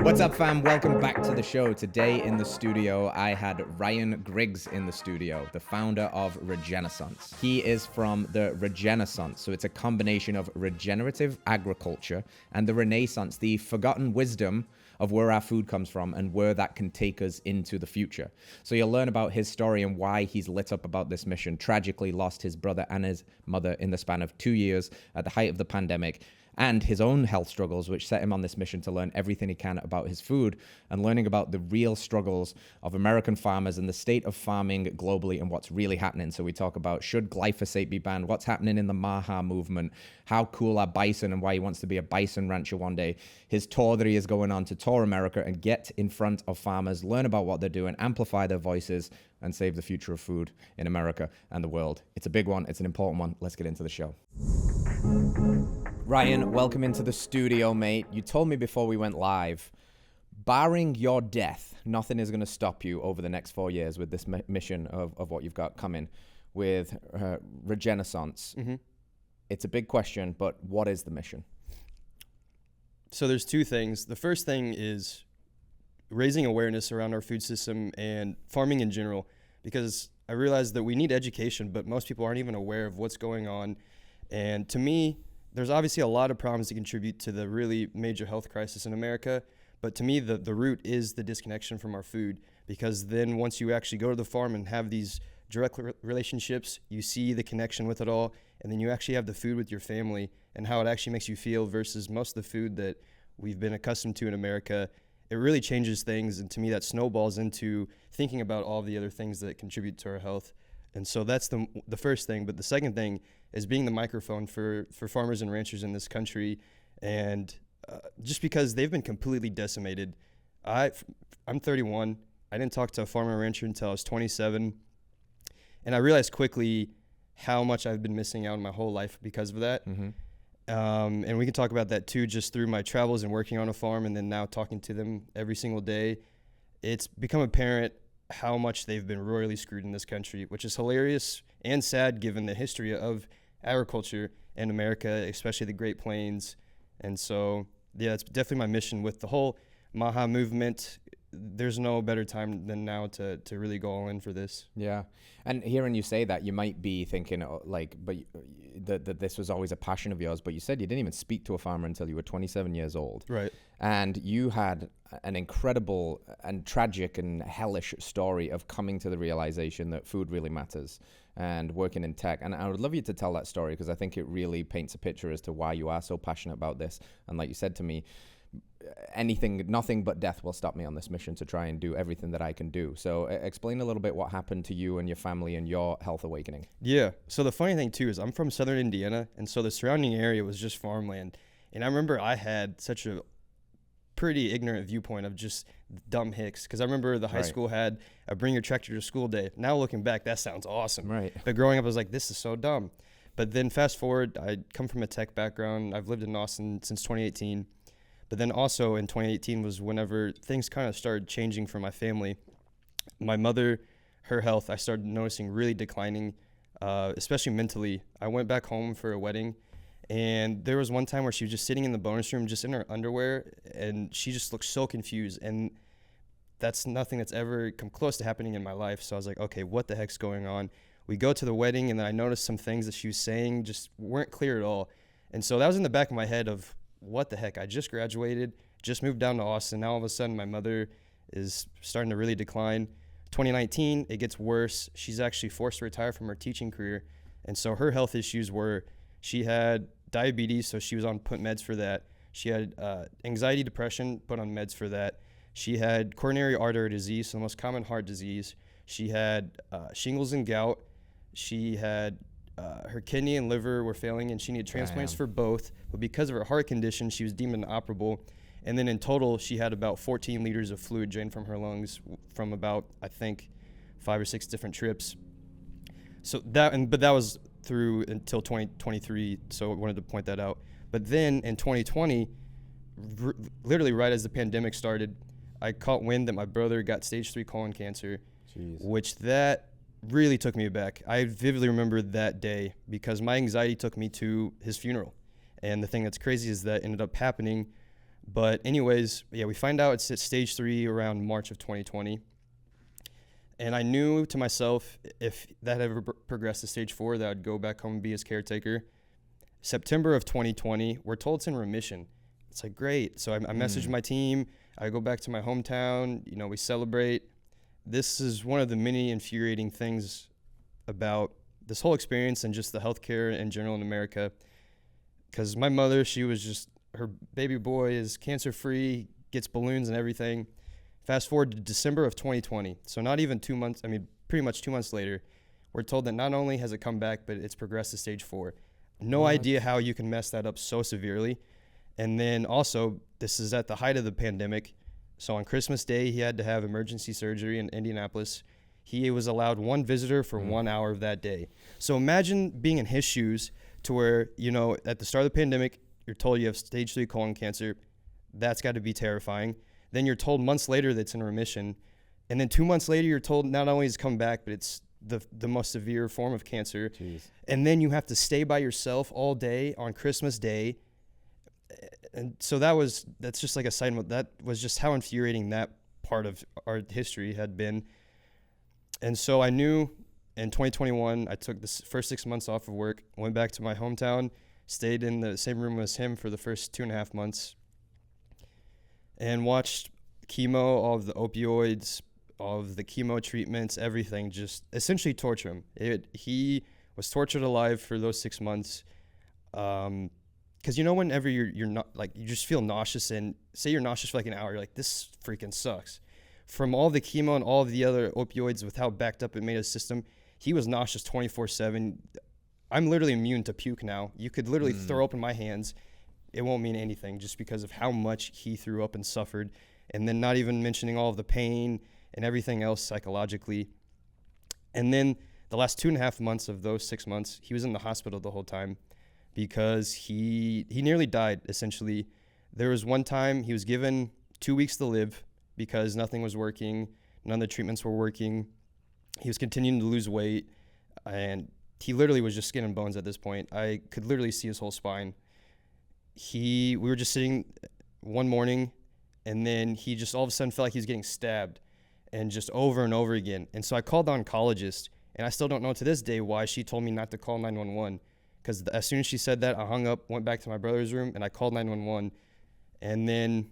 What's up, fam? Welcome back to the show. Today in the studio, I had Ryan Griggs in the studio, the founder of Regenaissance. He is from the Regenaissance, so it's a combination of regenerative agriculture and the Renaissance, the forgotten wisdom of where our food comes from and where that can take us into the future. So you'll learn about his story and why he's lit up about this mission, tragically lost his brother and his mother in the span of 2 years at the height of the pandemic, and his own health struggles, which set him on this mission to learn everything he can about his food and learning about the real struggles of American farmers and the state of farming globally and what's really happening. So we talk about, should glyphosate be banned? What's happening in the MAHA movement? How cool are Bison and why he wants to be a bison rancher one day? His tour that he is going on to tour America and get in front of farmers, learn about what they're doing, amplify their voices, and save the future of food in America and the world. It's a big one. It's an important one. Let's get into the show. Ryan, welcome into the studio, mate. You told me before we went live, barring your death, nothing is going to stop you over the next 4 years with this mission of what you've got coming with Regenaissance. Mm-hmm. It's a big question, but what is the mission? So there's two things. The first thing is raising awareness around our food system and farming in general, because I realize that we need education, but most people aren't even aware of what's going on. And to me, there's obviously a lot of problems that contribute to the really major health crisis in America. But to me, the root is the disconnection from our food, because then once you actually go to the farm and have these direct relationships, you see the connection with it all, and then you actually have the food with your family and how it actually makes you feel versus most of the food that we've been accustomed to in America. It really changes things, and to me that snowballs into thinking about all the other things that contribute to our health. And so that's the first thing. But the second thing is being the microphone for farmers and ranchers in this country, and just because they've been completely decimated. I'm 31. I didn't talk to a farmer and rancher until I was 27, and I realized quickly how much I've been missing out in my whole life because of that. Mm-hmm. And we can talk about that too, just through my travels and working on a farm, and then now talking to them every single day. It's become apparent how much they've been royally screwed in this country, which is hilarious and sad given the history of agriculture in America, especially the Great Plains. And so, yeah, it's definitely my mission with the whole MAHA movement. There's no better time than now to really go all in for this. Yeah. And hearing you say that, you might be thinking that this was always a passion of yours, but you said you didn't even speak to a farmer until you were 27 years old. Right. And you had an incredible and tragic and hellish story of coming to the realization that food really matters and working in tech. And I would love you to tell that story, because I think it really paints a picture as to why you are so passionate about this. And like you said to me, nothing but death will stop me on this mission to try and do everything that I can do. So explain a little bit what happened to you and your family and your health awakening. Yeah. So the funny thing too is I'm from Southern Indiana, and so the surrounding area was just farmland. And I remember I had such a pretty ignorant viewpoint of just dumb hicks, because I remember the high school had a bring your tractor to school day. Now looking back, that sounds awesome. Right. But growing up, I was like, this is so dumb. But then fast forward, I come from a tech background. I've lived in Austin since 2018. But then also in 2018 was whenever things kind of started changing for my family. My mother, her health, I started noticing really declining, especially mentally. I went back home for a wedding, and there was one time where she was just sitting in the bonus room, just in her underwear, and she just looked so confused. And that's nothing that's ever come close to happening in my life. So I was like, okay, what the heck's going on? We go to the wedding, and then I noticed some things that she was saying just weren't clear at all. And so that was in the back of my head of, what the heck? I just graduated, just moved down to Austin. Now all of a sudden my mother is starting to really decline. 2019, it gets worse. She's actually forced to retire from her teaching career. And so her health issues were, she had diabetes, so she was on put meds for that. She had anxiety, depression, put on meds for that. She had coronary artery disease, so the most common heart disease. She had shingles and gout. She had her kidney and liver were failing, and she needed transplants for both. But because of her heart condition, she was deemed inoperable. And then in total, she had about 14 liters of fluid drained from her lungs from about, I think, 5 or 6 different trips. So but that was through until 2023. So I wanted to point that out. But then in 2020, literally right as the pandemic started, I caught wind that my brother got stage 3 colon cancer. Jeez. Which that really took me aback. I vividly remember that day because my anxiety took me to his funeral. And the thing that's crazy is that ended up happening. But anyways, yeah, we find out it's at stage 3 around March of 2020. And I knew to myself, if that ever progressed to stage 4, that I'd go back home and be his caretaker. September of 2020, we're told it's in remission. It's like, great. So I messaged my team. I go back to my hometown. You know, we celebrate. This is one of the many infuriating things about this whole experience and just the healthcare in general in America. Because my mother, she was just, her baby boy is cancer-free, gets balloons and everything. Fast forward to December of 2020. So not even 2 months, I mean, pretty much 2 months later, we're told that not only has it come back, but it's progressed to stage 4. No idea how you can mess that up so severely. And then also, this is at the height of the pandemic. So on Christmas Day, he had to have emergency surgery in Indianapolis. He was allowed 1 visitor for 1 hour of that day. So imagine being in his shoes to where, you know, at the start of the pandemic, you're told you have stage 3 colon cancer. That's got to be terrifying. Then you're told months later that it's in remission. And then 2 months later, you're told not only is it come back, but it's the most severe form of cancer. Jeez. And then you have to stay by yourself all day on Christmas Day. And so that's just like a side note. That was just how infuriating that part of our history had been. And so I knew in 2021, I took the first 6 months off of work, went back to my hometown, stayed in the same room as him for the first 2.5 months, and watched chemo, all of the opioids, all of the chemo treatments, everything, just essentially torture him. He was tortured alive for those 6 months. Because, you know, whenever you're not, like, you just feel nauseous, and say you're nauseous for like an hour, you're like, this freaking sucks. From all the chemo and all of the other opioids, with how backed up it made his system, he was nauseous 24/7. I'm literally immune to puke now. You could literally throw up in my hands. It won't mean anything, just because of how much he threw up and suffered. And then not even mentioning all of the pain and everything else psychologically. And then the last 2.5 months of those 6 months, he was in the hospital the whole time because he nearly died, essentially. There was one time he was given 2 weeks to live because nothing was working. None of the treatments were working. He was continuing to lose weight, and he literally was just skin and bones at this point. I could literally see his whole spine. We were just sitting one morning, and then he just all of a sudden felt like he was getting stabbed, and just over and over again. And so I called the oncologist, and I still don't know to this day why she told me not to call 911. Because as soon as she said that, I hung up, went back to my brother's room, and I called 911, and then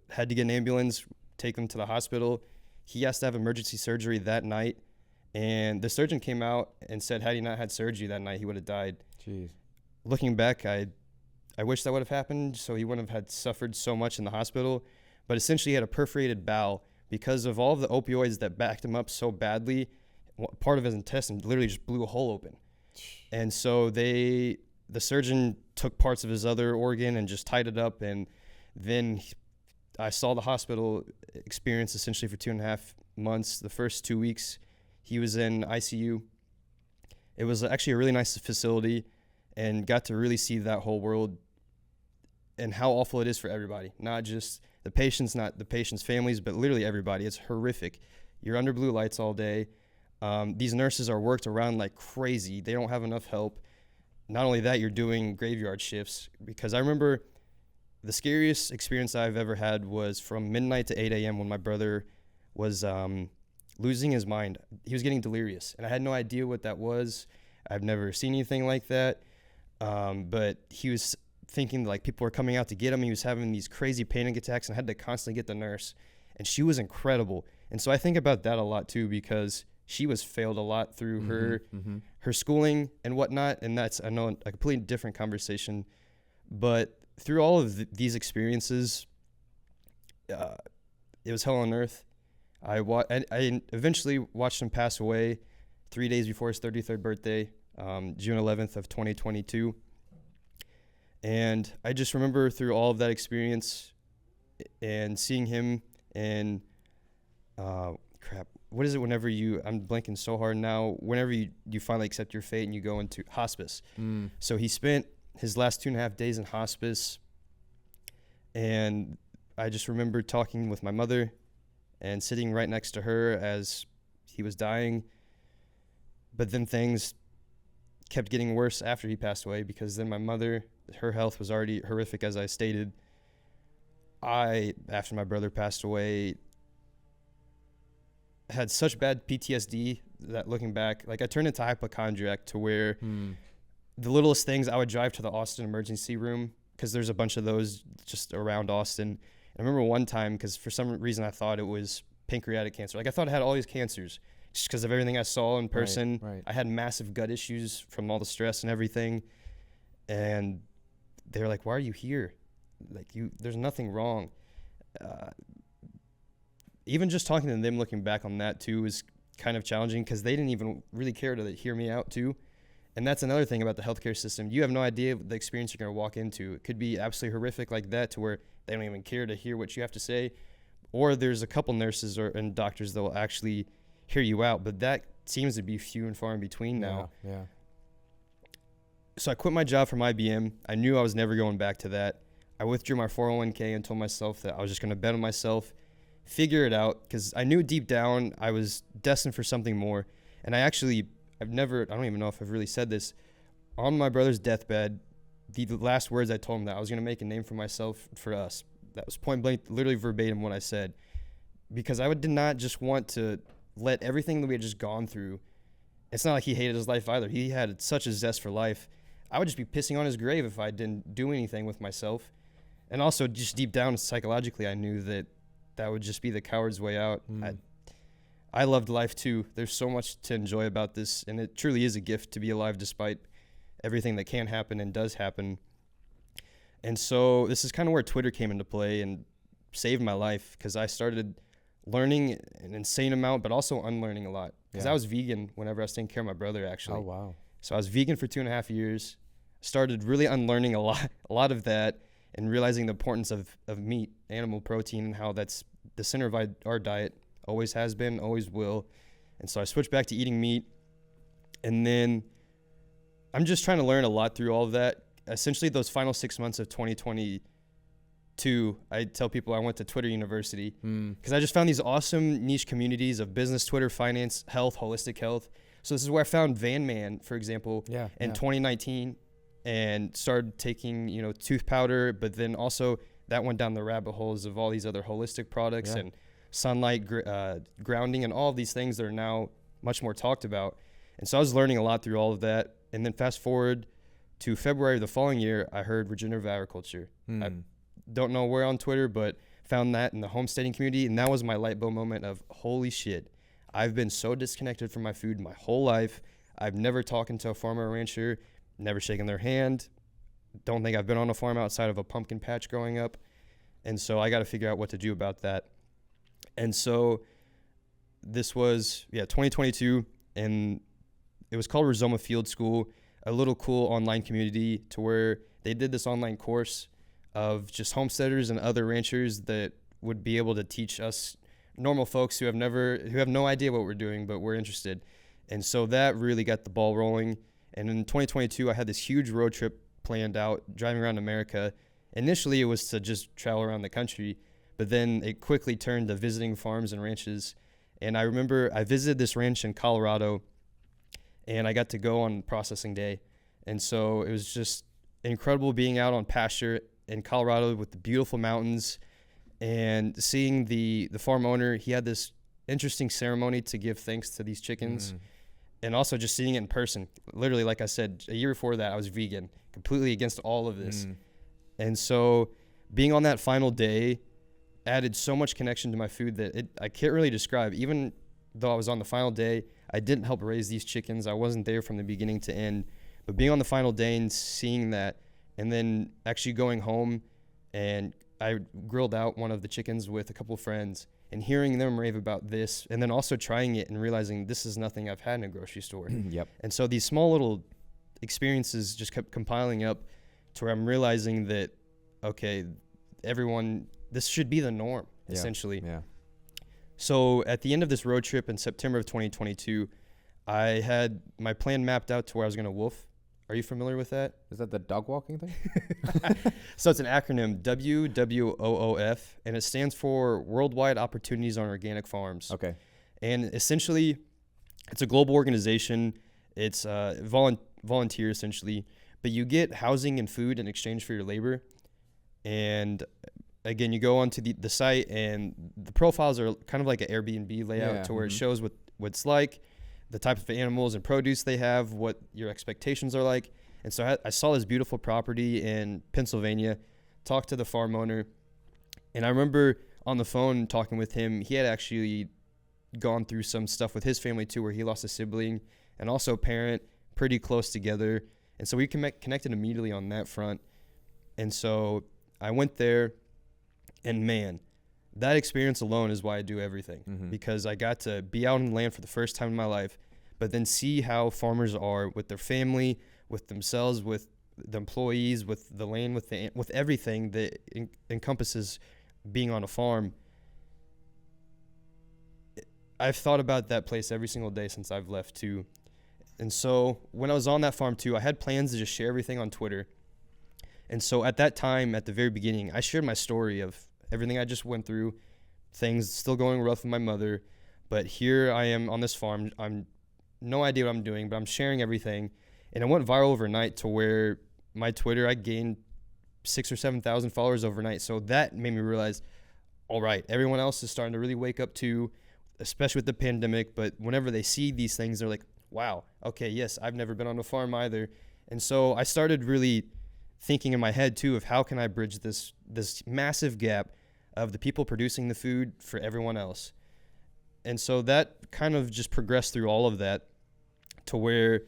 had to get an ambulance, take him to the hospital. He has to have emergency surgery that night, and the surgeon came out and said had he not had surgery that night, he would have died. Jeez. Looking back, I wish that would have happened, so he wouldn't have had suffered so much in the hospital. But essentially, he had a perforated bowel because of all of the opioids that backed him up so badly. Part of his intestine literally just blew a hole open. And so the surgeon took parts of his other organ and just tied it up. And then I saw the hospital experience essentially for 2.5 months. The first 2 weeks, he was in ICU. It was actually a really nice facility, and got to really see that whole world and how awful it is for everybody. Not just the patients, not the patients' families, but literally everybody. It's horrific. You're under blue lights all day. These nurses are worked around like crazy. They don't have enough help. Not only that, you're doing graveyard shifts. Because I remember the scariest experience I've ever had was from midnight to 8 a.m. when my brother was losing his mind. He was getting delirious, and I had no idea what that was. I've never seen anything like that. But he was thinking like people were coming out to get him. He was having these crazy panic attacks and had to constantly get the nurse. And she was incredible. And so I think about that a lot too, because she was failed a lot through her schooling and whatnot. And that's, I know, a completely different conversation. But through all of these experiences, it was hell on earth. I eventually watched him pass away 3 days before his 33rd birthday, June 11th of 2022. And I just remember through all of that experience and seeing him and what is it whenever I'm blanking so hard now, whenever you finally accept your fate and you go into hospice. So he spent his last 2.5 days in hospice, and I just remember talking with my mother and sitting right next to her as he was dying. But then things kept getting worse after he passed away, because then my mother, her health was already horrific, as I stated. After my brother passed away, had such bad PTSD that looking back, like I turned into a hypochondriac to where the littlest things, I would drive to the Austin emergency room because there's a bunch of those just around Austin. And I remember one time, because for some reason I thought it was pancreatic cancer. Like I thought I had all these cancers just because of everything I saw in person. Right. I had massive gut issues from all the stress and everything. And they were like, "Why are you here? Like there's nothing wrong." Even just talking to them, looking back on that too, is kind of challenging because they didn't even really care to hear me out too. And that's another thing about the healthcare system. You have no idea the experience you're going to walk into. It could be absolutely horrific like that to where they don't even care to hear what you have to say. Or there's a couple nurses and doctors that will actually hear you out. But that seems to be few and far in between now. Yeah. So I quit my job from IBM. I knew I was never going back to that. I withdrew my 401k and told myself that I was just going to bet on myself, figure it out, because I knew deep down I was destined for something more. And I don't even know if I've really said this, on my brother's deathbed, the last words I told him that I was going to make a name for myself, for us. That was point blank, literally verbatim what I said, because I did not just want to let everything that we had just gone through. It's not like he hated his life either. He had such a zest for life. I would just be pissing on his grave if I didn't do anything with myself. And also just deep down psychologically, I knew that would just be the coward's way out. I loved life too. There's so much to enjoy about this, and it truly is a gift to be alive despite everything that can happen and does happen. And so this is kind of where Twitter came into play and saved my life, because I started learning an insane amount, but also unlearning a lot. Because I was vegan whenever I was taking care of my brother, actually. Oh, wow. So I was vegan for 2.5 years, started really unlearning a lot of that, and realizing the importance of meat, animal protein, and how that's the center of our diet, always has been, always will. And so I switched back to eating meat. And then I'm just trying to learn a lot through all of that. Essentially, those final 6 months of 2022, I tell people I went to Twitter University because I just found these awesome niche communities of business, Twitter, finance, health, holistic health. So this is where I found Van Man, for example, in 2019, and started taking, tooth powder, but then also that went down the rabbit holes of all these other holistic products and sunlight, grounding, and all of these things that are now much more talked about. And so I was learning a lot through all of that. And then fast forward to February of the following year, I heard regenerative agriculture. I don't know where on Twitter, but found that in the homesteading community. And that was my light bulb moment of, holy shit, I've been so disconnected from my food my whole life. I've never talked to a farmer or rancher, never shaken their hand. Don't think I've been on a farm outside of a pumpkin patch growing up. And so I got to figure out what to do about that. And so this was, 2022, and it was called Rizoma Field School, a little cool online community to where they did this online course of just homesteaders and other ranchers that would be able to teach us normal folks who have no idea what we're doing, but we're interested. And so that really got the ball rolling. And in 2022, I had this huge road trip planned out, driving around America. Initially, it was to just travel around the country, but then it quickly turned to visiting farms and ranches. And I remember I visited this ranch in Colorado, and I got to go on processing day. And so it was just incredible being out on pasture in Colorado with the beautiful mountains and seeing the farm owner. He had this interesting ceremony to give thanks to these chickens, and also just seeing it in person. Literally, like I said, a year before that, I was vegan, completely against all of this. And so being on that final day added so much connection to my food that I can't really describe. Even though I was on the final day, I didn't help raise these chickens. I wasn't there from the beginning to end. But being on the final day and seeing that, and then actually going home, and I grilled out one of the chickens with a couple of friends, and hearing them rave about this, and then also trying it and realizing this is nothing I've had in a grocery store. And so these small little experiences just kept compiling up to where I'm realizing that, okay, this should be the norm, essentially. So at the end of this road trip in September of 2022, I had my plan mapped out to where I was going to wolf. Are you familiar with that? Is that the dog walking thing? So it's an acronym, WWOOF, and it stands for Worldwide Opportunities on Organic Farms. Okay. And essentially, it's a global organization. It's volunteer, essentially. But you get housing and food in exchange for your labor. And again, you go onto the site, and the profiles are kind of like an Airbnb layout to where it shows what it's like, the type of animals and produce they have, what your expectations are like. And so I saw this beautiful property in Pennsylvania, talked to the farm owner, and I remember on the phone talking with him. He had actually gone through some stuff with his family too, where he lost a sibling and also a parent, pretty close together. And so we connected immediately on that front. And so I went there, and man, that experience alone is why I do everything, because I got to be out on the land for the first time in my life, but then see how farmers are with their family, with themselves, with the employees, with the land, with everything that encompasses being on a farm. I've thought about that place every single day since I've left too. And so when I was on that farm too, I had plans to just share everything on Twitter. And so at that time, at the very beginning, I shared my story of everything I just went through, things still going rough with my mother. But here I am on this farm. I'm no idea what I'm doing, but I'm sharing everything. And it went viral overnight to where my Twitter, I gained 6,000 or 7,000 followers overnight. So that made me realize, all right, everyone else is starting to really wake up too, especially with the pandemic. But whenever they see these things, they're like, wow, okay, yes, I've never been on a farm either. And so I started really thinking in my head too of how can I bridge this massive gap of the people producing the food for everyone else. And so that kind of just progressed through all of that to where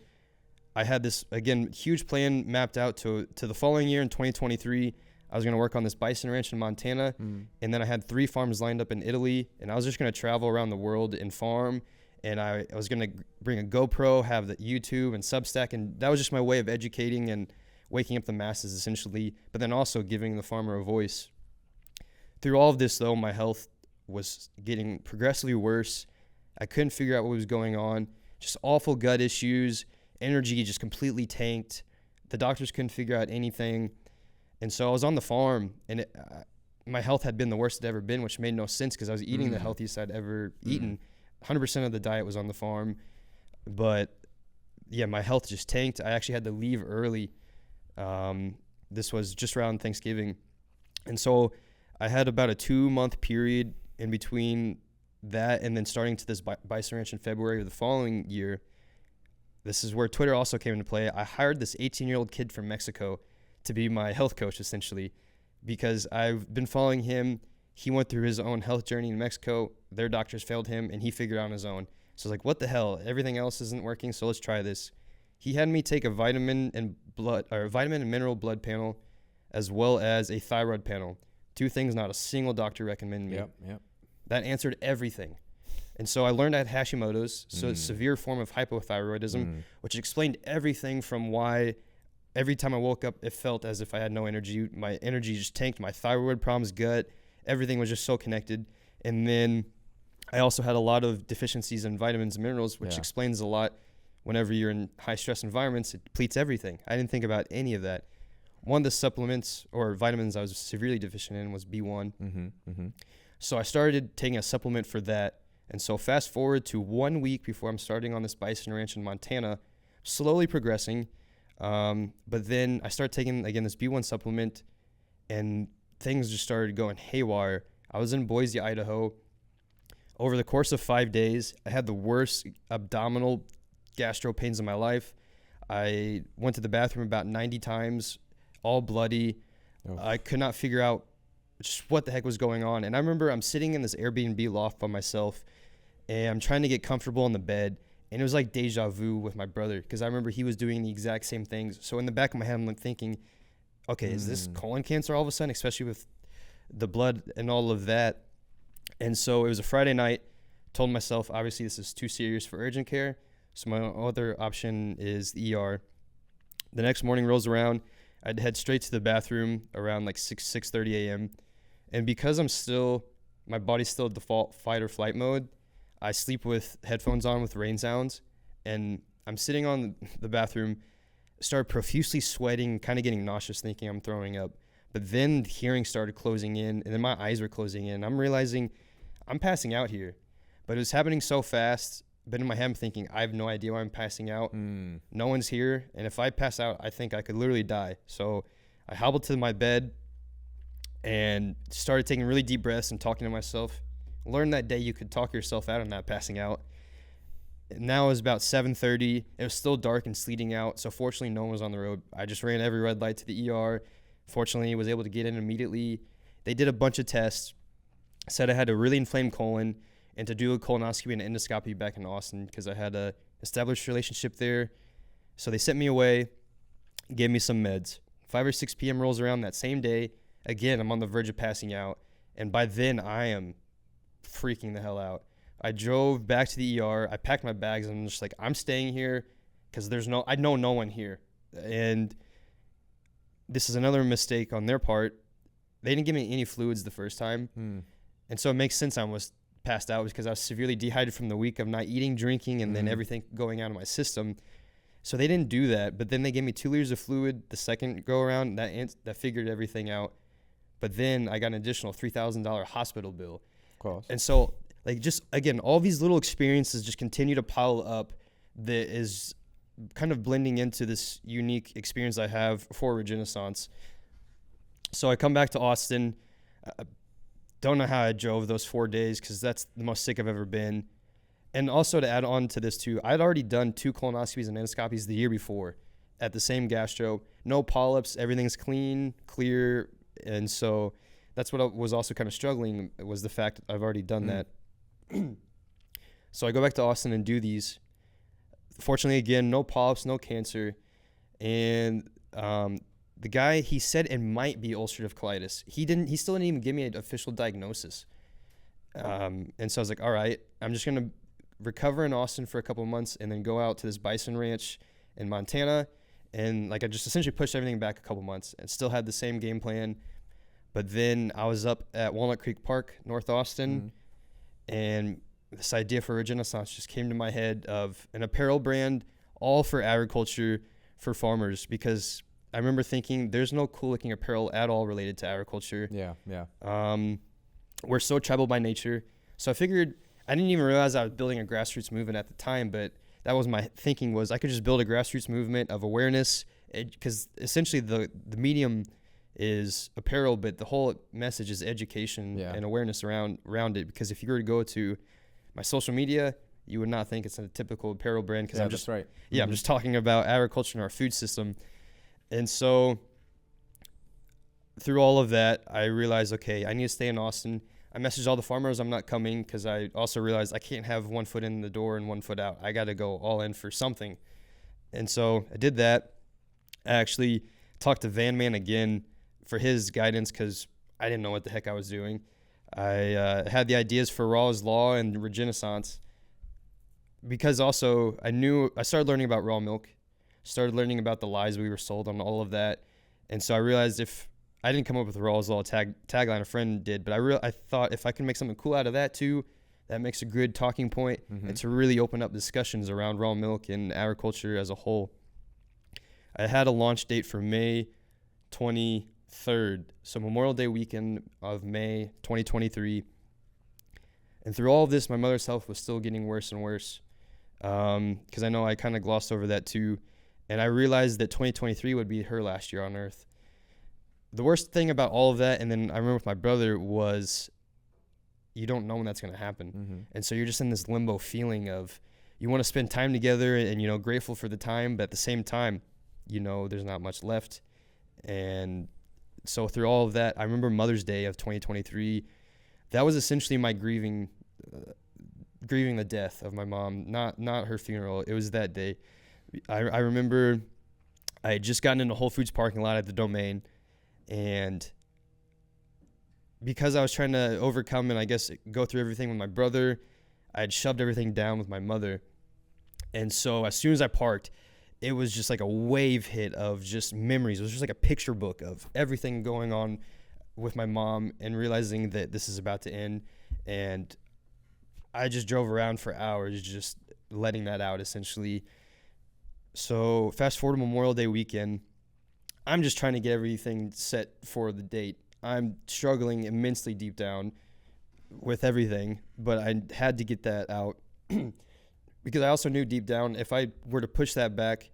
I had this, again, huge plan mapped out to the following year in 2023. I was going to work on this bison ranch in Montana, and then I had 3 farms lined up in Italy, and I was just going to travel around the world and farm, and I was going to bring a GoPro, have the YouTube and Substack, and that was just my way of educating and waking up the masses essentially, but then also giving the farmer a voice. Through all of this, though, my health was getting progressively worse. I couldn't figure out what was going on, just awful gut issues, energy just completely tanked. The doctors couldn't figure out anything. And so I was on the farm, and my health had been the worst it ever been, which made no sense because I was eating the healthiest I'd ever eaten. 100% of the diet was on the farm. But, yeah, my health just tanked. I actually had to leave early. This was just around Thanksgiving. And so I had about a 2-month period in between that and then starting to this bison ranch in February of the following year. This is where Twitter also came into play. I hired this 18-year-old kid from Mexico to be my health coach, essentially, because I've been following him. He went through his own health journey in Mexico. Their doctors failed him, and he figured out on his own. So I was like, what the hell? Everything else isn't working, so let's try this. He had me take a vitamin and mineral blood panel as well as a thyroid panel. 2 things not a single doctor recommended me. Yep. That answered everything. And so I learned I had Hashimoto's, so a severe form of hypothyroidism, which explained everything from why every time I woke up, it felt as if I had no energy. My energy just tanked, my thyroid problems, gut, everything was just so connected. And then I also had a lot of deficiencies in vitamins and minerals, which explains a lot. Whenever you're in high-stress environments, it depletes everything. I didn't think about any of that. One of the supplements or vitamins I was severely deficient in was B1. So I started taking a supplement for that. And so fast forward to 1 week before I'm starting on this bison ranch in Montana, slowly progressing. But then I started taking, again, this B1 supplement, and things just started going haywire. I was in Boise, Idaho. Over the course of 5 days, I had the worst abdominal gastro pains in my life. I went to the bathroom about 90 times, all bloody. I could not figure out just what the heck was going on. And I remember I'm sitting in this Airbnb loft by myself, and I'm trying to get comfortable in the bed. And it was like deja vu with my brother, because I remember he was doing the exact same things. So in the back of my head, I'm like thinking, okay, is this colon cancer all of a sudden, especially with the blood and all of that? And so it was a Friday night. Told myself, obviously, this is too serious for urgent care. So my other option is the ER. The next morning rolls around. I'd head straight to the bathroom around like 6:30 a.m. And because my body's still default fight or flight mode, I sleep with headphones on with rain sounds. And I'm sitting on the bathroom, started profusely sweating, kind of getting nauseous, thinking I'm throwing up. But then hearing started closing in, and then my eyes were closing in. I'm realizing I'm passing out here. But it was happening so fast. But in my head, I'm thinking, I have no idea why I'm passing out. No one's here. And if I pass out, I think I could literally die. So I hobbled to my bed, and started taking really deep breaths and talking to myself. Learned that day you could talk yourself out of not passing out. Now it was about 7:30. It was still dark and sleeting out, so fortunately no one was on the road. I just ran every red light to the ER. Fortunately, was able to get in immediately. They did a bunch of tests, said I had a really inflamed colon, and to do a colonoscopy and endoscopy back in Austin because I had a established relationship there. So they sent me away, gave me some meds. 5 or 6 p.m. rolls around that same day. Again, I'm on the verge of passing out, and by then I am freaking the hell out. I drove back to the ER. I packed my bags, and I'm just like, I'm staying here because I know no one here. And this is another mistake on their part. They didn't give me any fluids the first time. And so it makes sense I was passed out because I was severely dehydrated from the week of not eating, drinking, and then everything going out of my system. So they didn't do that. But then they gave me 2 liters of fluid the second go around. That figured everything out. But then I got an additional $3,000 hospital bill. Of course. And so, like, just, again, all these little experiences just continue to pile up that is kind of blending into this unique experience I have for Regenaissance. So I come back to Austin. Don't know how I drove those 4 days because that's the most sick I've ever been. And also to add on to this too, I'd already done 2 colonoscopies and endoscopies the year before at the same gastro. No polyps, everything's clean, clear. And so that's what I was also kind of struggling, was the fact that I've already done that. So I go back to Austin and do these. Fortunately, again, no polyps, no cancer. And the guy, he said it might be ulcerative colitis. He still didn't even give me an official diagnosis. And so I was like, all right, I'm just going to recover in Austin for a couple of months and then go out to this Bison ranch in Montana. And like, I just essentially pushed everything back a couple months and still had the same game plan. But then I was up at Walnut Creek Park, North Austin, and this idea for Regenaissance just came to my head of an apparel brand, all for agriculture, for farmers, because I remember thinking there's no cool looking apparel at all related to agriculture. Yeah. We're so tribal by nature. So I figured, I didn't even realize I was building a grassroots movement at the time, but that was my thinking, was I could just build a grassroots movement of awareness, because essentially the medium is apparel, but the whole message is education and awareness around it. Because if you were to go to my social media, you would not think it's a typical apparel brand, because I'm just right. I'm just talking about agriculture and our food system. And so through all of that, I realized, okay, I need to stay in Austin. I messaged all the farmers I'm not coming, because I also realized I can't have 1 foot in the door and 1 foot out. I got to go all in for something. And so I did that. I actually talked to Van Man again for his guidance, because I didn't know what the heck I was doing. I had the ideas for Raw's Law and Regenaissance, because also I started learning about raw milk, started learning about the lies we were sold on all of that. And so I realized, if I didn't come up with the Raw's Law tagline, a friend did, but I thought if I can make something cool out of that too, that makes a good talking point, and to really open up discussions around raw milk and agriculture as a whole. I had a launch date for May 23rd, so Memorial Day weekend of May 2023. And through all of this, my mother's health was still getting worse and worse, because I know I kind of glossed over that too. And I realized that 2023 would be her last year on Earth. The worst thing about all of that, and then I remember with my brother, was you don't know when that's going to happen. And so you're just in this limbo feeling of, you want to spend time together and, grateful for the time, but at the same time, there's not much left. And so through all of that, I remember Mother's Day of 2023. That was essentially my grieving the death of my mom, not her funeral. It was that day. I remember I had just gotten into Whole Foods parking lot at the Domain, and because I was trying to overcome and I guess go through everything with my brother, I had shoved everything down with my mother. And so as soon as I parked, it was just like a wave hit of just memories. It was just like a picture book of everything going on with my mom, and realizing that this is about to end. And I just drove around for hours just letting that out, essentially. So fast forward to Memorial Day weekend, I'm just trying to get everything set for the date. I'm struggling immensely deep down with everything, but I had to get that out because I also knew deep down, if I were to push that back,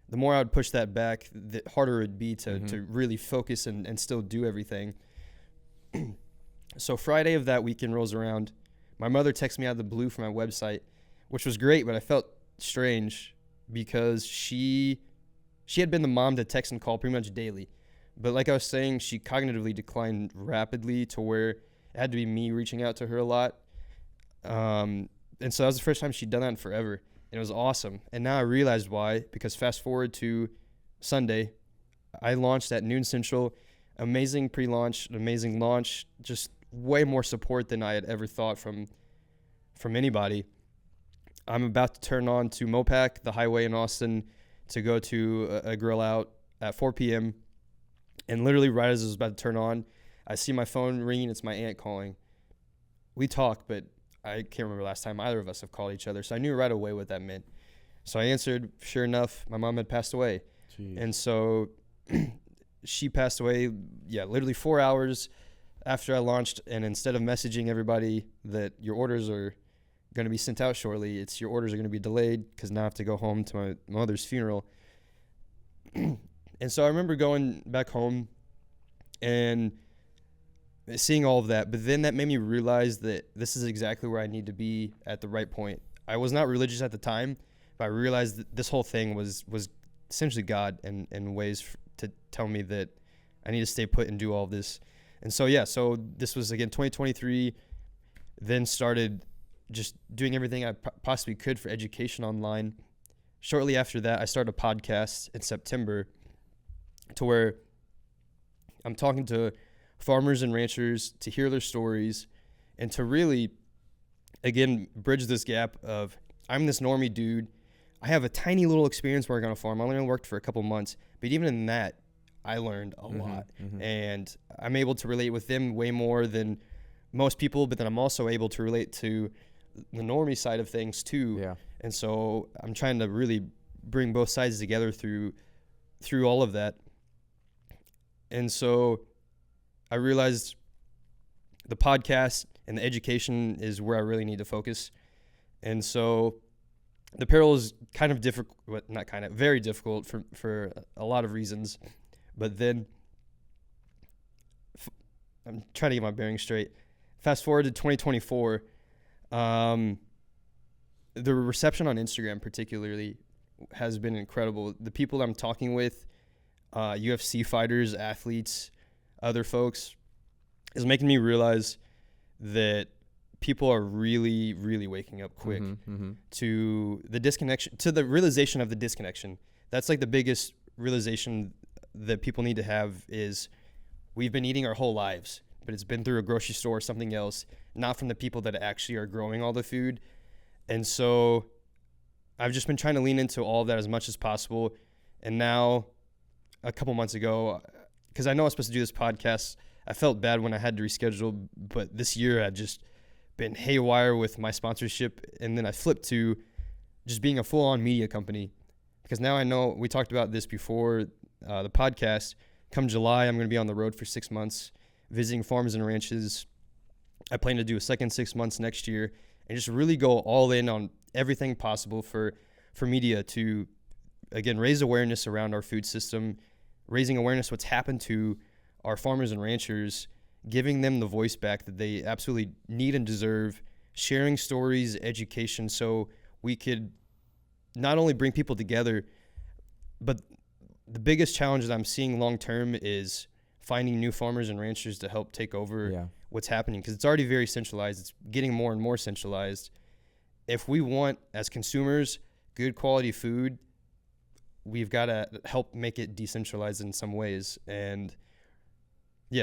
the more I would push that back, the harder it would be to really focus and still do everything. So Friday of that weekend rolls around. My mother texts me out of the blue from my website, which was great, but I felt strange because she had been the mom to text and call pretty much daily. But like I was saying, she cognitively declined rapidly to where it had to be me reaching out to her a lot. And so that was the first time she'd done that in forever. And it was awesome. And now I realized why, because fast forward to Sunday, I launched at noon Central. Amazing pre-launch, amazing launch, just way more support than I had ever thought from anybody. I'm about to turn on to Mopac, the highway in Austin, to go to a grill out at 4 p.m. And literally right as it was about to turn on, I see my phone ringing. It's my aunt calling. We talk, but I can't remember last time either of us have called each other. So I knew right away what that meant. So I answered. Sure enough, my mom had passed away. Jeez. And so she passed away, literally 4 hours after I launched. And instead of messaging everybody that your orders are going to be sent out shortly, it's your orders are going to be delayed because now I have to go home to my mother's funeral. And so I remember going back home and seeing all of that, but then that made me realize that this is exactly where I need to be at the right point. I was not religious at the time, but I realized that this whole thing was essentially God and ways to tell me that I need to stay put and do all of this. And so, so this was, again, 2023, then started just doing everything I possibly could for education online. Shortly after that, I started a podcast in September to where I'm talking to farmers and ranchers to hear their stories and to really, again, bridge this gap of I'm this normie dude. I have a tiny little experience working on a farm. I only worked for a couple months, but even in that, I learned a lot. Mm-hmm. And I'm able to relate with them way more than most people, but then I'm also able to relate to the normie side of things too. Yeah. And so I'm trying to really bring both sides together through all of that. And so I realized the podcast and the education is where I really need to focus. And so the apparel is kind of difficult, not kind of, very difficult for a lot of reasons. But then I'm trying to get my bearings straight. Fast forward to 2024, the reception on Instagram particularly has been incredible. The people I'm talking with, UFC fighters, athletes, other folks, is making me realize that people are really, really waking up quick to the disconnection, to the realization of the disconnection. That's like the biggest realization that people need to have is we've been eating our whole lives, but it's been through a grocery store or something else, not from the people that actually are growing all the food. And so I've just been trying to lean into all of that as much as possible. And now a couple months ago, because I know I was supposed to do this podcast, I felt bad when I had to reschedule, but this year I'd just been haywire with my sponsorship. And then I flipped to just being a full-on media company, because now I know, we talked about this before the podcast, come July, I'm going to be on the road for 6 months, visiting farms and ranches. I plan to do a second 6 months next year and just really go all in on everything possible for media to, again, raise awareness around our food system, raising awareness what's happened to our farmers and ranchers, giving them the voice back that they absolutely need and deserve, sharing stories, education, so we could not only bring people together, but the biggest challenge that I'm seeing long term is finding new farmers and ranchers to help take over what's happening, because it's already very centralized. It's getting more and more centralized. If we want, as consumers, good quality food, we've got to help make it decentralized in some ways. And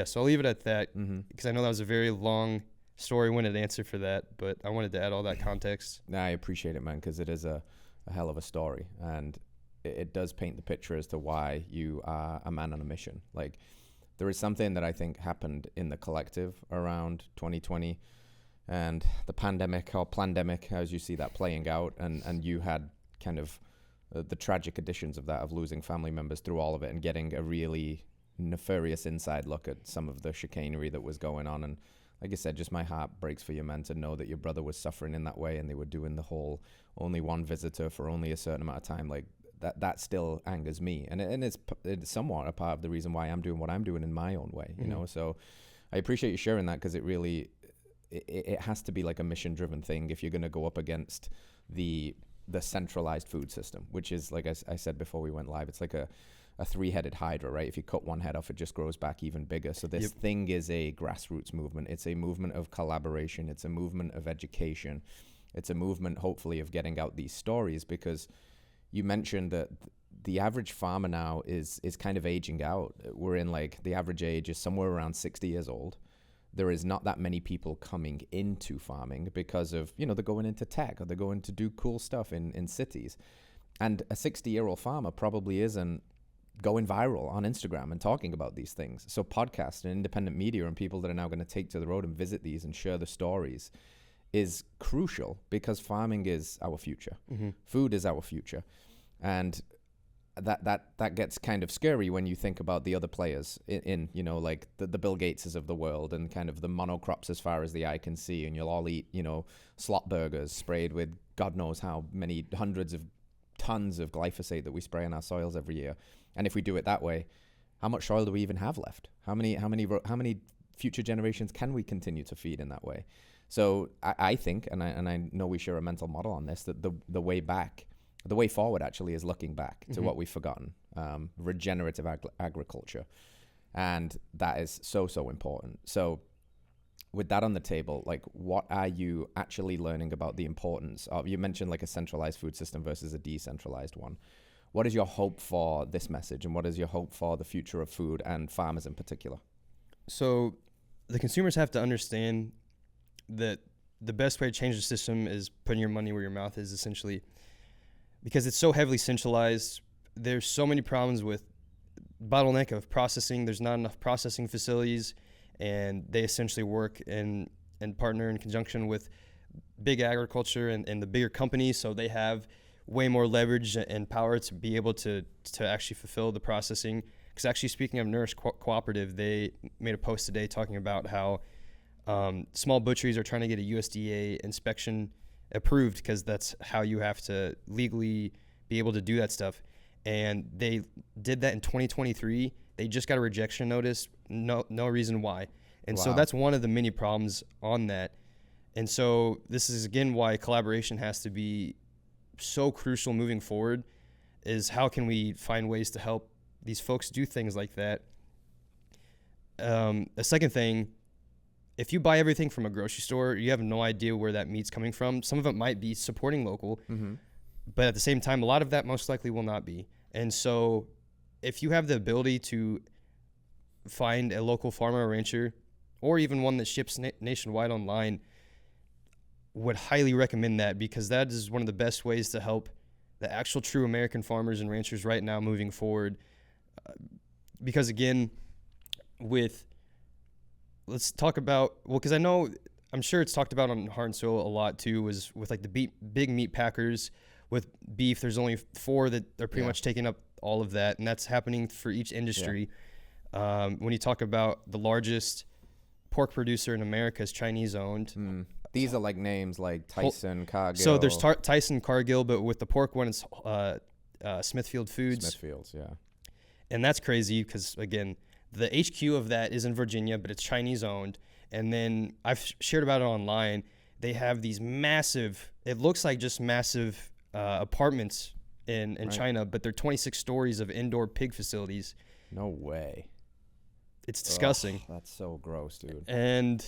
so I'll leave it at that, because I know that was a very long story-winded answer for that, but I wanted to add all that context. I appreciate it, man, because it is a hell of a story, and it does paint the picture as to why you are a man on a mission. Like, there is something that I think happened in the collective around 2020 and the pandemic, or plandemic, as you see that playing out, and you had kind of the tragic additions of that, of losing family members through all of it and getting a really nefarious inside look at some of the chicanery that was going on. And like I said, just my heart breaks for you, man, to know that your brother was suffering in that way and they were doing the whole only one visitor for only a certain amount of time. Like, that still angers me, and it's somewhat a part of the reason why I'm doing what I'm doing in my own way, you know. So I appreciate you sharing that, because it really, it has to be like a mission-driven thing if you're going to go up against the centralized food system, which is, like I said before we went live, it's like a three-headed hydra, right? If you cut one head off, it just grows back even bigger. So this thing is a grassroots movement. It's a movement of collaboration. It's a movement of education. It's a movement, hopefully, of getting out these stories, because you mentioned that the average farmer now is kind of aging out. We're in, like, the average age is somewhere around 60 years old. There is not that many people coming into farming because of, they're going into tech, or they're going to do cool stuff in cities. And a 60-year-old farmer probably isn't going viral on Instagram and talking about these things. So podcasts and independent media and people that are now going to take to the road and visit these and share the stories is crucial, because farming is our future. Mm-hmm. Food is our future. And that gets kind of scary when you think about the other players in like the Bill Gateses of the world, and kind of the monocrops as far as the eye can see, and you'll all eat, slot burgers sprayed with God knows how many hundreds of tons of glyphosate that we spray on our soils every year. And if we do it that way, how much soil do we even have left? How many future generations can we continue to feed in that way? So I think, and I know we share a mental model on this, that the way forward actually is looking back to what we've forgotten, regenerative agriculture. And that is so important. So with that on the table, like, what are you actually learning about the importance of, you mentioned like a centralized food system versus a decentralized one. What is your hope for this message, and what is your hope for the future of food and farmers in particular? So the consumers have to understand that the best way to change the system is putting your money where your mouth is, essentially, because it's so heavily centralized. There's so many problems with bottleneck of processing. There's not enough processing facilities, and they essentially work and partner in conjunction with big agriculture and the bigger companies. So they have way more leverage and power to be able to actually fulfill the processing. Because actually, speaking of Nourish Cooperative, they made a post today talking about how small butcheries are trying to get a USDA inspection approved, because that's how you have to legally be able to do that stuff. And they did that in 2023. They just got a rejection notice, no reason why. And so that's one of the many problems on that. And so this is, again, why collaboration has to be so crucial moving forward, is how can we find ways to help these folks do things like that. A second thing, if you buy everything from a grocery store, you have no idea where that meat's coming from. Some of it might be supporting local, but at the same time, a lot of that most likely will not be. And so if you have the ability to find a local farmer or rancher, or even one that ships nationwide online, would highly recommend that, because that is one of the best ways to help the actual true American farmers and ranchers right now moving forward. Because again, let's talk about, because I'm sure it's talked about on Heart and Soil a lot too, was with like the big meat packers with beef. There's only 4 that are pretty much taking up all of that, and that's happening for each industry. When you talk about the largest pork producer in America is Chinese owned. These are like names like Tyson, Cargill. So there's Tyson, Cargill, but with the pork one, it's Smithfield Foods. Smithfield's, yeah. And that's crazy, because again, the HQ of that is in Virginia, but it's Chinese owned. And then I've shared about it online. They have these massive, it looks like just massive apartments in China, but they're 26 stories of indoor pig facilities. No way. It's disgusting. Ugh, that's so gross, dude. And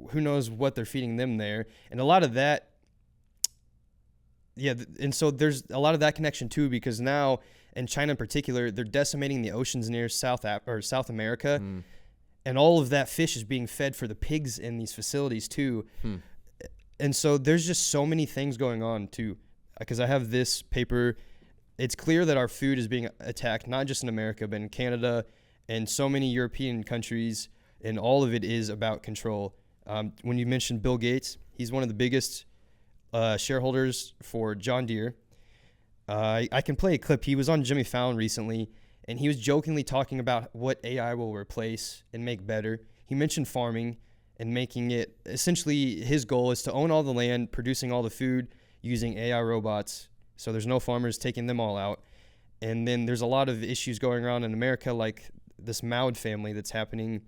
who knows what they're feeding them there. And a lot of that, and so there's a lot of that connection too, because now in China in particular, they're decimating the oceans near South America, and all of that fish is being fed for the pigs in these facilities too. And so there's just so many things going on too, because I have this paper. It's clear that our food is being attacked, not just in America, but in Canada and so many European countries, and all of it is about control. When you mentioned Bill Gates, he's one of the biggest shareholders for John Deere. I can play a clip. He was on Jimmy Fallon recently, and he was jokingly talking about what AI will replace and make better. He mentioned farming and making it, essentially his goal is to own all the land, producing all the food using AI robots, so there's no farmers taking them all out. And then there's a lot of issues going around in America, like this Maud family that's happening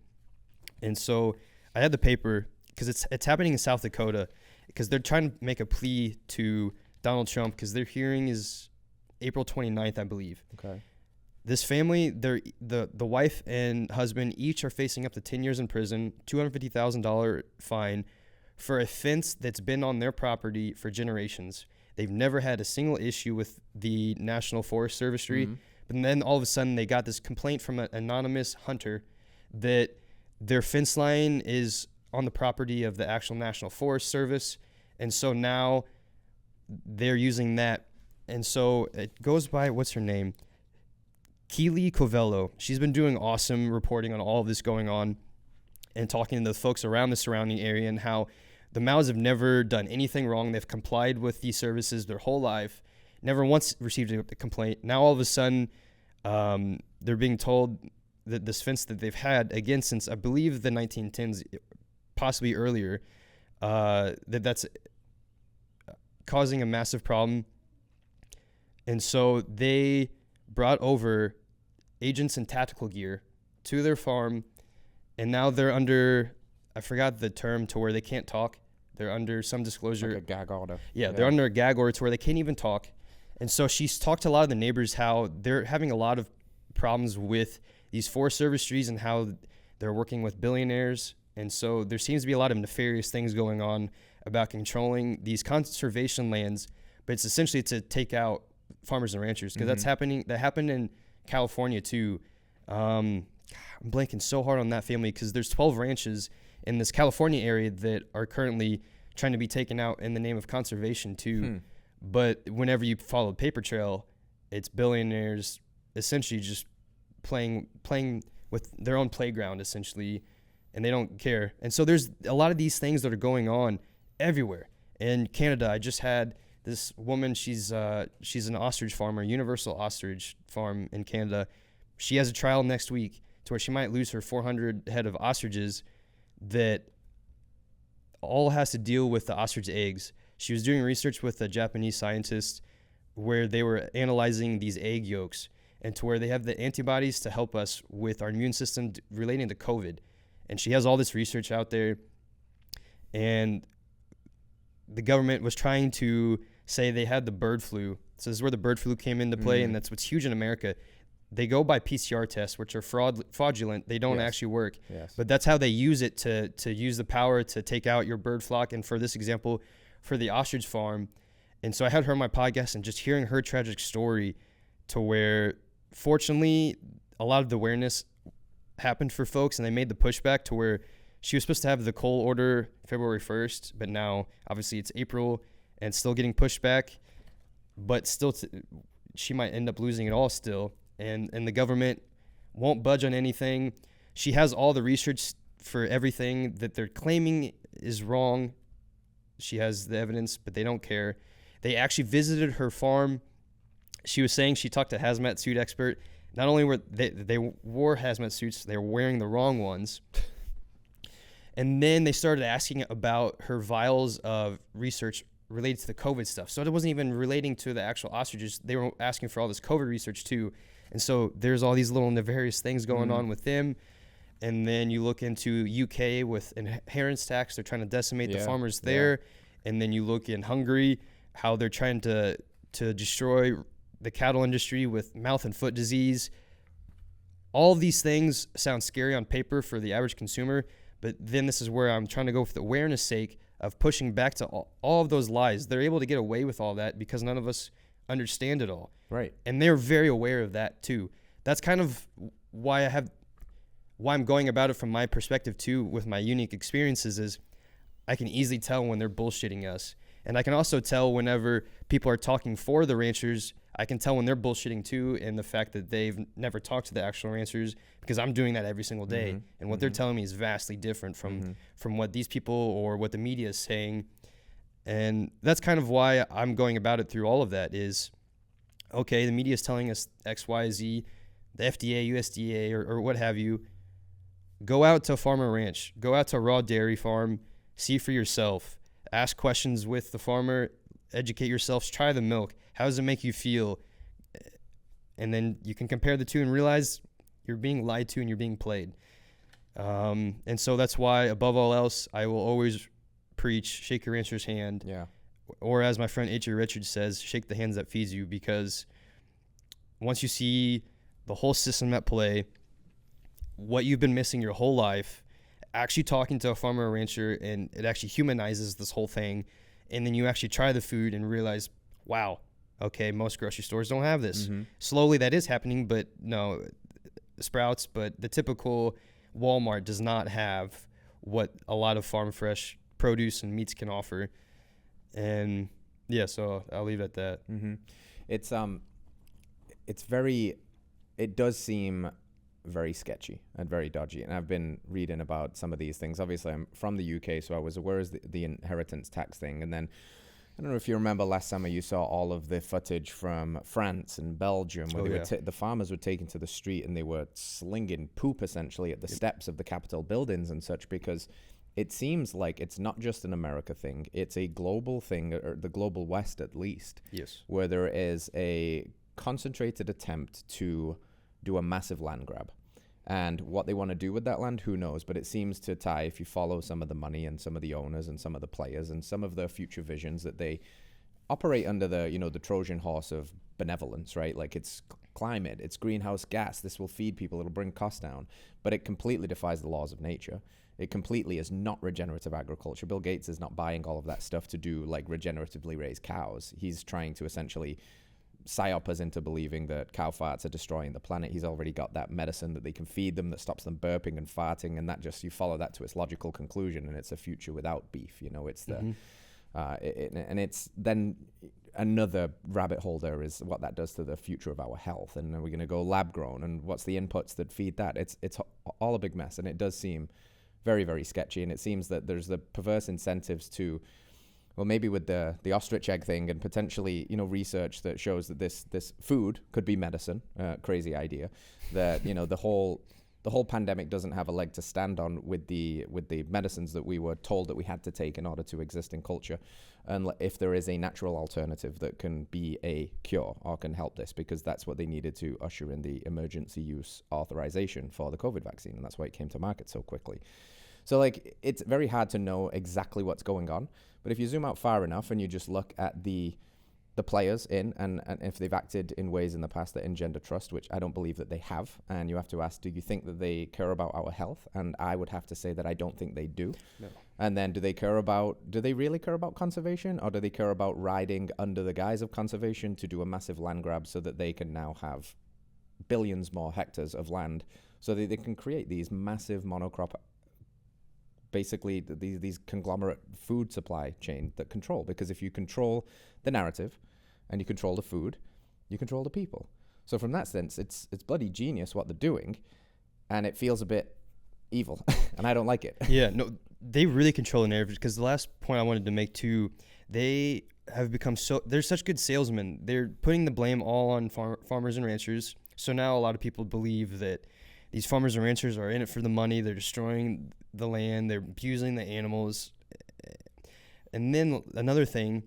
And so I had the paper because it's happening in South Dakota because they're trying to make a plea to Donald Trump because their hearing is April 29th, I believe. Okay. This family, the wife and husband each are facing up to 10 years in prison, $250,000 fine for a fence that's been on their property for generations. They've never had a single issue with the National Forest Service. But then all of a sudden they got this complaint from an anonymous hunter that their fence line is on the property of the actual National Forest Service. And so now they're using that. And so it goes by, what's her name? Keely Covello. She's been doing awesome reporting on all of this going on and talking to the folks around the surrounding area and how the MAHAs have never done anything wrong. They've complied with these services their whole life, never once received a complaint. Now all of a sudden, they're being told that this fence that they've had, again, since I believe the 1910s, possibly earlier, that's causing a massive problem. And so they brought over agents in tactical gear to their farm, and now they're under, I forgot the term, to where they can't talk. They're under some disclosure. Like a gag order. Yeah, they're under a gag order to where they can't even talk. And so she's talked to a lot of the neighbors how they're having a lot of problems with these Forest Service trees and how they're working with billionaires. And so there seems to be a lot of nefarious things going on about controlling these conservation lands, but it's essentially to take out farmers and ranchers because that's happening. That happened in California too. I'm blanking so hard on that family because there's 12 ranches in this California area that are currently trying to be taken out in the name of conservation too. But whenever you follow the paper trail, it's billionaires essentially just playing with their own playground essentially, and they don't care. And so there's a lot of these things that are going on everywhere. In Canada, I just had this woman, she's an ostrich farmer, Universal Ostrich Farm in Canada. She has a trial next week to where she might lose her 400 head of ostriches that all has to deal with the ostrich eggs. She was doing research with a Japanese scientist where they were analyzing these egg yolks and to where they have the antibodies to help us with our immune system relating to COVID. And she has all this research out there, and the government was trying to say they had the bird flu. So this is where the bird flu came into play, and that's what's huge in America. They go by PCR tests, which are fraudulent. They don't actually work. But that's how they use it to use the power to take out your bird flock. And for this example, for the ostrich farm. And so I had her on my podcast, and just hearing her tragic story to where, fortunately, a lot of the awareness happened for folks, and they made the pushback to where she was supposed to have the cull order February 1st, but now obviously it's April and still getting pushed back, but still she might end up losing it all still. And the government won't budge on anything. She has all the research for everything that they're claiming is wrong. She has the evidence, but they don't care. They actually visited her farm. She was saying she talked to a hazmat suit expert. Not only were they wore hazmat suits, they were wearing the wrong ones. And then they started asking about her vials of research related to the COVID stuff. So it wasn't even relating to the actual ostriches. They were asking for all this COVID research too. And so there's all these little nefarious things going on with them. And then you look into UK with inheritance tax. They're trying to decimate the farmers there. And then you look in Hungary, how they're trying to destroy the cattle industry with mouth and foot disease. All of these things sound scary on paper for the average consumer, but then this is where I'm trying to go for the awareness sake of pushing back to all of those lies. They're able to get away with all that because none of us understand it all. Right. And they're very aware of that too. That's kind of why I'm going about it from my perspective too, with my unique experiences, is I can easily tell when they're bullshitting us. And I can also tell whenever people are talking for the ranchers, I can tell when they're bullshitting too, and the fact that they've never talked to the actual ranchers, because I'm doing that every single day. And what they're telling me is vastly different from what these people or what the media is saying. And that's kind of why I'm going about it through all of that is, okay, the media is telling us X, Y, Z, the FDA, USDA, or what have you. Go out to a farm or ranch. Go out to a raw dairy farm. See for yourself. Ask questions with the farmer. Educate yourself. Try the milk. How does it make you feel? And then you can compare the two and realize you're being lied to and you're being played. And so that's why, above all else, I will always preach, shake your rancher's hand. Yeah. Or as my friend H.A. Richards says, shake the hands that feeds you, because once you see the whole system at play, what you've been missing your whole life, actually talking to a farmer or rancher, and it actually humanizes this whole thing. And then you actually try the food and realize, wow, okay, most grocery stores don't have this. Mm-hmm. Slowly that is happening, but no, Sprouts, but the typical Walmart does not have what a lot of farm fresh produce and meats can offer. And yeah, so I'll leave it at that. Mm-hmm. It does seem very sketchy and very dodgy. And I've been reading about some of these things. Obviously, I'm from the UK, so I was aware of the inheritance tax thing. And then, I don't know if you remember last summer, you saw all of the footage from France and Belgium where the farmers were taken to the street and they were slinging poop essentially at the steps of the Capitol buildings and such, because it seems like it's not just an America thing. It's a global thing, or the global West at least, Yes. where there is a concentrated attempt to do a massive land grab. And what they want to do with that land, who knows? But it seems to tie, if you follow some of the money and some of the owners and some of the players and some of the future visions, that they operate under the, the Trojan horse of benevolence, right? Like, it's climate, it's greenhouse gas. This will feed people. It'll bring costs down. But it completely defies the laws of nature. It completely is not regenerative agriculture. Bill Gates is not buying all of that stuff to do like regeneratively raised cows. He's trying to essentially psyop us into believing that cow farts are destroying the planet. He's already got that medicine that they can feed them that stops them burping and farting, and that just, you follow that to its logical conclusion, and it's a future without beef. It's the and it's then another rabbit hole there is what that does to the future of our health. And are we going to go lab grown, and what's the inputs that feed that? It's all a big mess, and it does seem very, very sketchy. And it seems that there's the perverse incentives to, well, maybe with the ostrich egg thing, and potentially, research that shows that this food could be medicine. Crazy idea that, the whole pandemic doesn't have a leg to stand on with the medicines that we were told that we had to take in order to exist in culture. And if there is a natural alternative that can be a cure or can help this, because that's what they needed to usher in the emergency use authorization for the COVID vaccine. And that's why it came to market so quickly. So it's very hard to know exactly what's going on. But if you zoom out far enough and you just look at the players in, and if they've acted in ways in the past that engender trust, which I don't believe that they have, and you have to ask, do you think that they care about our health? And I would have to say that I don't think they do. No. And then do they really care about conservation, or do they care about riding under the guise of conservation to do a massive land grab so that they can now have billions more hectares of land so that they can create these massive monocrop, basically these conglomerate food supply chain that control? Because if you control the narrative and you control the food, you control the people. So from that sense, it's bloody genius what they're doing, and it feels a bit evil, and I don't like it. Yeah, no, they really control the narrative, because the last point I wanted to make too, they have become they're such good salesmen. They're putting the blame all on farmers and ranchers. So now a lot of people believe that these farmers and ranchers are in it for the money. They're destroying the land. They're abusing the animals. And then another thing,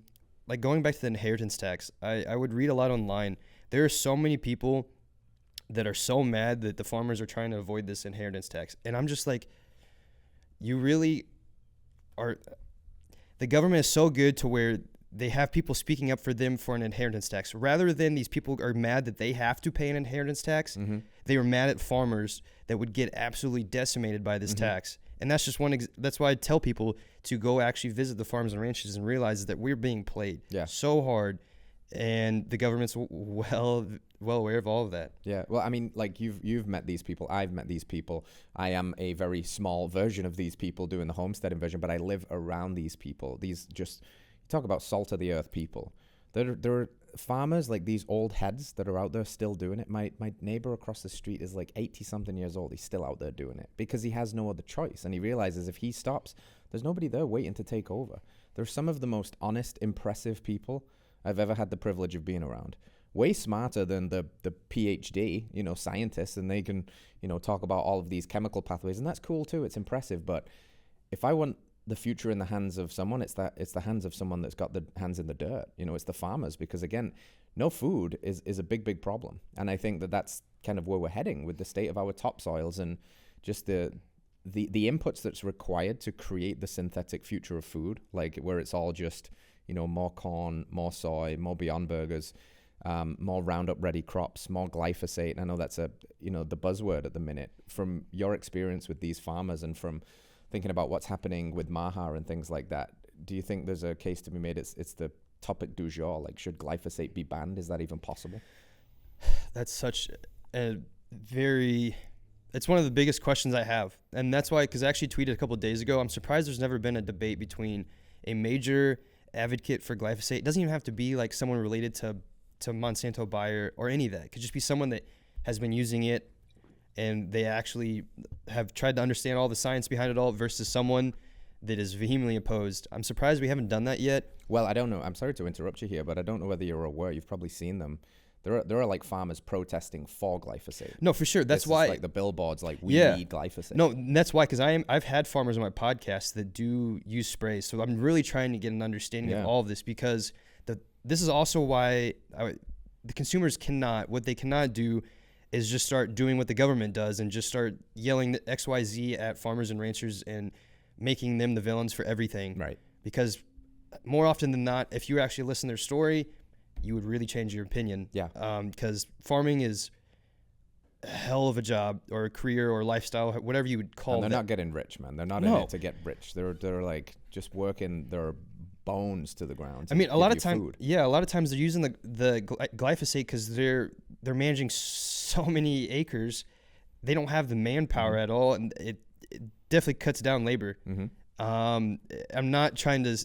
like going back to the inheritance tax, I would read a lot online. There are so many people that are so mad that the farmers are trying to avoid this inheritance tax. And I'm just like, you really are. The government is so good to where they have people speaking up for them for an inheritance tax. Rather than these people are mad that they have to pay an inheritance tax, they are mad at farmers that would get absolutely decimated by this tax. And that's just that's why I tell people to go actually visit the farms and ranches and realize that we're being played so hard, and the government's well aware of all of that. Yeah. Well, I mean, like you've met these people. I've met these people. I am a very small version of these people doing the homesteading version, but I live around these people. These just, talk about salt of the earth people. There are farmers, like these old heads that are out there still doing it. My neighbor across the street is like 80 something years old. He's still out there doing it because he has no other choice. And he realizes if he stops, there's nobody there waiting to take over. They're some of the most honest, impressive people I've ever had the privilege of being around. Way smarter than the PhD, scientists, and they can, talk about all of these chemical pathways. And that's cool too. It's impressive. But if I want the future in the hands of someone, it's the hands of someone that's got the hands in the dirt. It's the farmers, because again, no food is a big problem. And I think that's kind of where we're heading with the state of our topsoils and just the the inputs that's required to create the synthetic future of food, like where it's all just, more corn, more soy, more Beyond Burgers, more Roundup ready crops, more glyphosate. And I know that's the buzzword at the minute. From your experience with these farmers and from thinking about what's happening with MAHA and things like that, do you think there's a case to be made? It's the topic du jour. Like, should glyphosate be banned? Is that even possible? That's such a it's one of the biggest questions I have. And that's why, because I actually tweeted a couple of days ago, I'm surprised there's never been a debate between a major advocate for glyphosate. It doesn't even have to be like someone related to Monsanto, Bayer, or any of that. It could just be someone that has been using it and they actually have tried to understand all the science behind it all versus someone that is vehemently opposed. I'm surprised we haven't done that yet. Well, I don't know. I'm sorry to interrupt you here, but I don't know whether you're aware. You've probably seen them. There are like farmers protesting for glyphosate. No, for sure. That's why, like the billboards, like we need glyphosate. No, that's why, because I've had farmers on my podcast that do use sprays. So I'm really trying to get an understanding of all of this, because this is also why the consumers what they cannot do is just start doing what the government does and just start yelling XYZ at farmers and ranchers and making them the villains for everything. Right. Because more often than not, if you actually listen to their story, you would really change your opinion. Yeah. Because farming is a hell of a job or a career or lifestyle, whatever you would call it. And they're not getting rich, man. They're not in it to get rich. They're like just working their bones to the ground. I mean, a lot of times they're using the glyphosate because they're managing so many acres. They don't have the manpower at all, and it definitely cuts down labor. Mm-hmm. I'm not trying to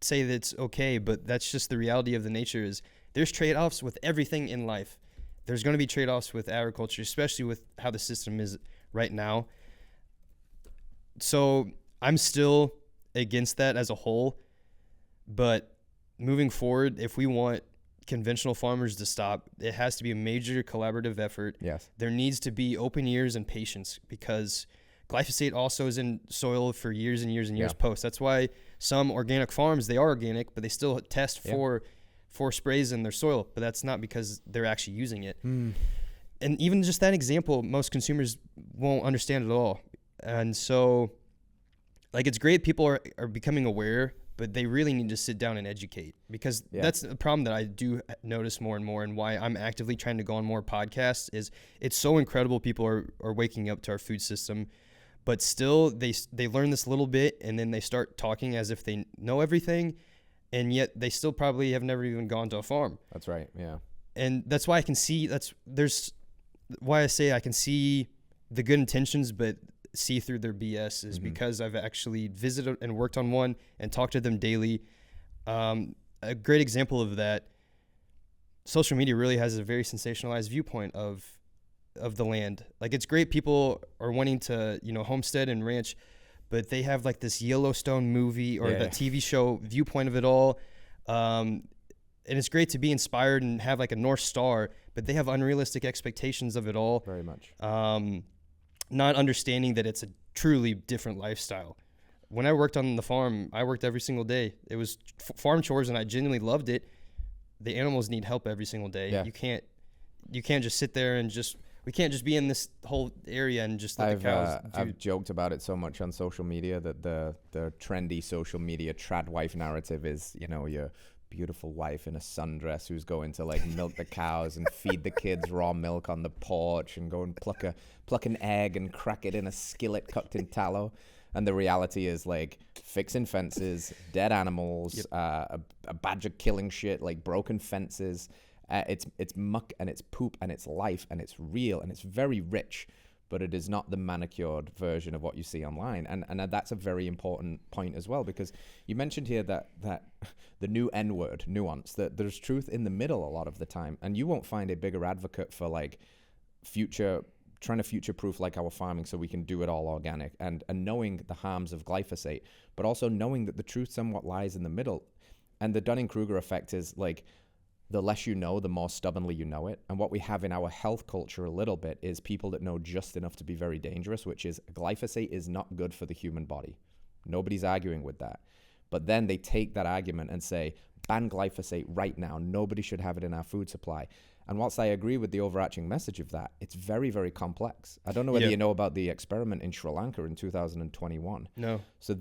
say that it's okay, but that's just the reality of the nature. Is there's trade-offs with everything in life. There's going to be trade-offs with agriculture, especially with how the system is right now. So I'm still against that as a whole, but moving forward, if we want conventional farmers to stop, it has to be a major collaborative effort. Yes. There needs to be open ears and patience, because glyphosate also is in soil for years and years and years post. That's why some organic farms, they are organic, but they still test for sprays in their soil. But that's not because they're actually using it. And even just that example, most consumers won't understand at all. And so, like, it's great people are becoming aware, but they really need to sit down and educate, because that's the problem that I do notice more and more, and why I'm actively trying to go on more podcasts. Is it's so incredible people are waking up to our food system, but still they learn this little bit and then they start talking as if they know everything, and yet they still probably have never even gone to a farm. That's right. Yeah. And that's why I can see why I say I can see the good intentions, but see through their BS is because I've actually visited and worked on one and talked to them daily. A great example of that, social media really has a very sensationalized viewpoint of the land. Like, it's great people are wanting to, homestead and ranch, but they have like this Yellowstone movie or that TV show viewpoint of it all. And it's great to be inspired and have like a North Star, but they have unrealistic expectations of it all. Very much. Not understanding that it's a truly different lifestyle. When I worked on the farm, I worked every single day. It was farm chores, and I genuinely loved it. The animals need help every single day. Yeah. You can't just sit there and we can't just be in this whole area and just let the cows. I've joked about it so much on social media that the trendy social media trad wife narrative is, your beautiful wife in a sundress who's going to like milk the cows and feed the kids raw milk on the porch and go and pluck an egg and crack it in a skillet cooked in tallow. And the reality is like fixing fences, dead animals, a badger killing shit, like broken fences. It's muck and it's poop and it's life and it's real and it's very rich, but it is not the manicured version of what you see online. And that's a very important point as well, because you mentioned here that the new N-word nuance, that there's truth in the middle a lot of the time. And you won't find a bigger advocate for like trying to future-proof like our farming so we can do it all organic, and knowing the harms of glyphosate, but also knowing that the truth somewhat lies in the middle. And the Dunning-Kruger effect is like, the less you know, the more stubbornly you know it. And what we have in our health culture a little bit is people that know just enough to be very dangerous, which is glyphosate is not good for the human body. Nobody's arguing with that. But then they take that argument and say, ban glyphosate right now. Nobody should have it in our food supply. And whilst I agree with the overarching message of that, it's very, very complex. I don't know whether you know about the experiment in Sri Lanka in 2021. No. So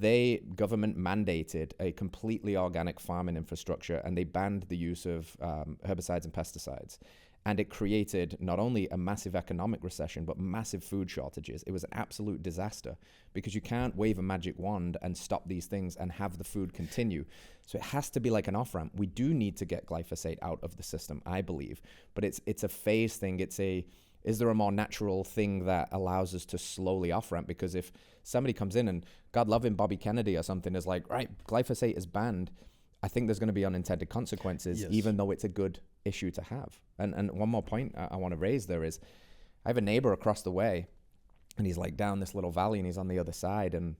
government mandated a completely organic farming infrastructure, and they banned the use of herbicides and pesticides. And it created not only a massive economic recession, but massive food shortages. It was an absolute disaster because you can't wave a magic wand and stop these things and have the food continue. So it has to be like an off-ramp. We do need to get glyphosate out of the system, I believe. But it's a phase thing. Is there a more natural thing that allows us to slowly off-ramp? Because if somebody comes in and, God love him, Bobby Kennedy or something is like, right, glyphosate is banned, I think there's going to be unintended consequences, even though it's a good issue to have. And one more point I want to raise there is, I have a neighbor across the way, and he's like down this little valley, and he's on the other side, and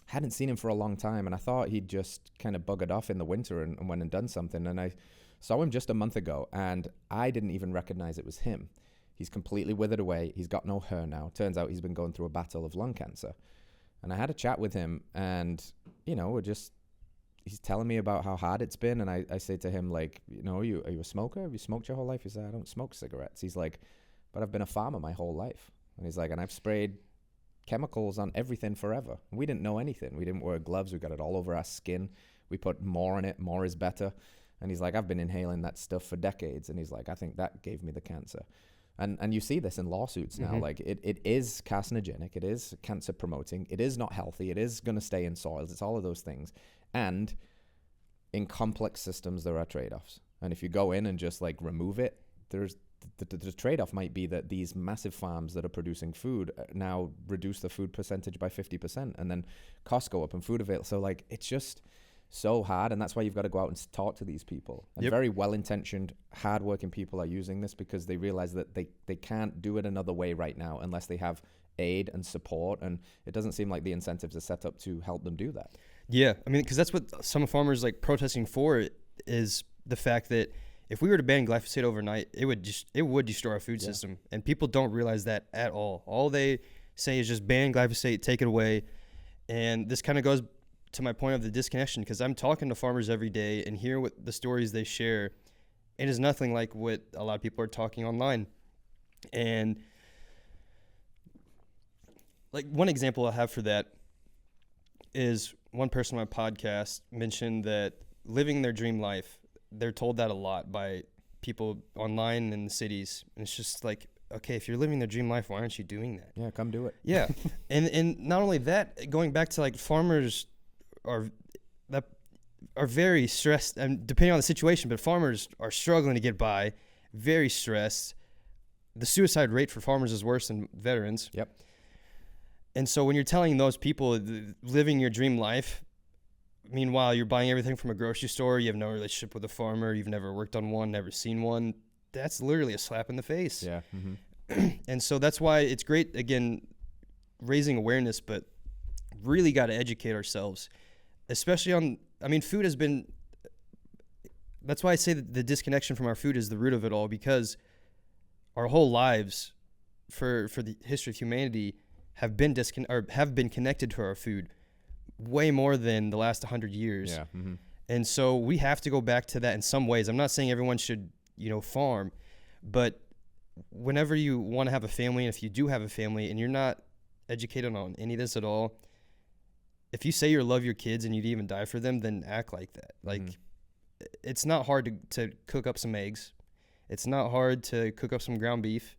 I hadn't seen him for a long time, and I thought he'd just kind of buggered off in the winter and went and done something. And I saw him just a month ago, and I didn't even recognize it was him. He's completely withered away. He's got no hair now. Turns out he's been going through a battle of lung cancer. And I had a chat with him, and, he's telling me about how hard it's been. And I say to him, like, are you a smoker? Have you smoked your whole life? He said, I don't smoke cigarettes. He's like, but I've been a farmer my whole life. And he's like, and I've sprayed chemicals on everything forever. We didn't know anything. We didn't wear gloves. We got it all over our skin. We put more in it. More is better. And he's like, I've been inhaling that stuff for decades. And he's like, I think that gave me the cancer. And you see this in lawsuits now. Like it is carcinogenic. It is cancer promoting. It is not healthy. It is going to stay in soils. It's all of those things. And in complex systems, there are trade-offs. And if you go in and just like remove it, there's the trade-off might be that these massive farms that are producing food now reduce the food percentage by 50%, and then costs go up and food available. So like, it's just so hard. And that's why you've got to go out and talk to these people. And very well-intentioned, hard-working people are using this because they realize that they can't do it another way right now unless they have aid and support. And it doesn't seem like the incentives are set up to help them do that. Yeah, I mean, because that's what some farmers like protesting for is the fact that if we were to ban glyphosate overnight, it would destroy our food system, and people don't realize that at all. All they say is just ban glyphosate, take it away, and this kind of goes to my point of the disconnection, because I'm talking to farmers every day and hear what the stories they share. It is nothing like what a lot of people are talking online, and like one example I have for that is one person on my podcast mentioned that living their dream life, they're told that a lot by people online in the cities. And it's just like, okay, if you're living their dream life, why aren't you doing that? Yeah, come do it. Yeah. and not only that, going back to like farmers are very stressed, and depending on the situation, but farmers are struggling to get by, very stressed. The suicide rate for farmers is worse than veterans. Yep. And so when you're telling those people living your dream life, meanwhile, you're buying everything from a grocery store, you have no relationship with a farmer, you've never worked on one, never seen one, that's literally a slap in the face. Yeah. And so that's why it's great, again, raising awareness, but really got to educate ourselves, especially on, food has been, that's why I say that the disconnection from our food is the root of it all, because our whole lives for the history of humanity have been connected to our food way more than the last 100 years. Yeah. And so we have to go back to that in some ways. I'm not saying everyone should, farm, but whenever you want to have a family, and if you do have a family and you're not educated on any of this at all, if you say you love your kids and you'd even die for them, then act like that. Like, it's not hard to cook up some eggs. It's not hard to cook up some ground beef.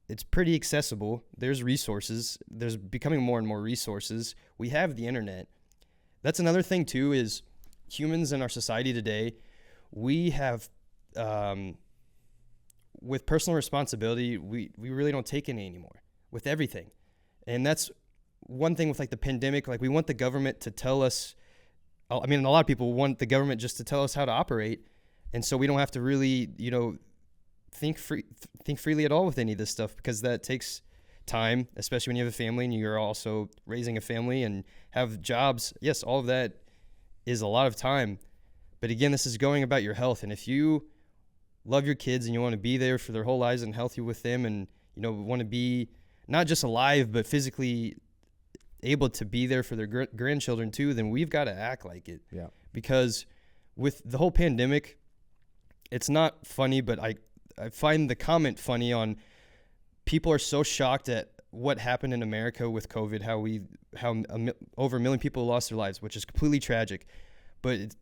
It's pretty accessible. There's resources. There's becoming more and more resources. We have the internet. That's another thing too, is humans in our society today, we have, with personal responsibility, we really don't take any anymore with everything. And that's one thing with like the pandemic. Like, we want the government to tell us, a lot of people want the government just to tell us how to operate. And so we don't have to really, think freely at all with any of this stuff, because that takes time, especially when you have a family and you're also raising a family and have jobs. Yes, all of that is a lot of time. But again, this is going about your health. And if you love your kids and you want to be there for their whole lives and healthy with them, and, want to be not just alive, but physically able to be there for their grandchildren too, then we've got to act like it. Yeah. Because with the whole pandemic, it's not funny, but I find the comment funny on people are so shocked at what happened in America with COVID, how over 1 million people lost their lives, which is completely tragic. But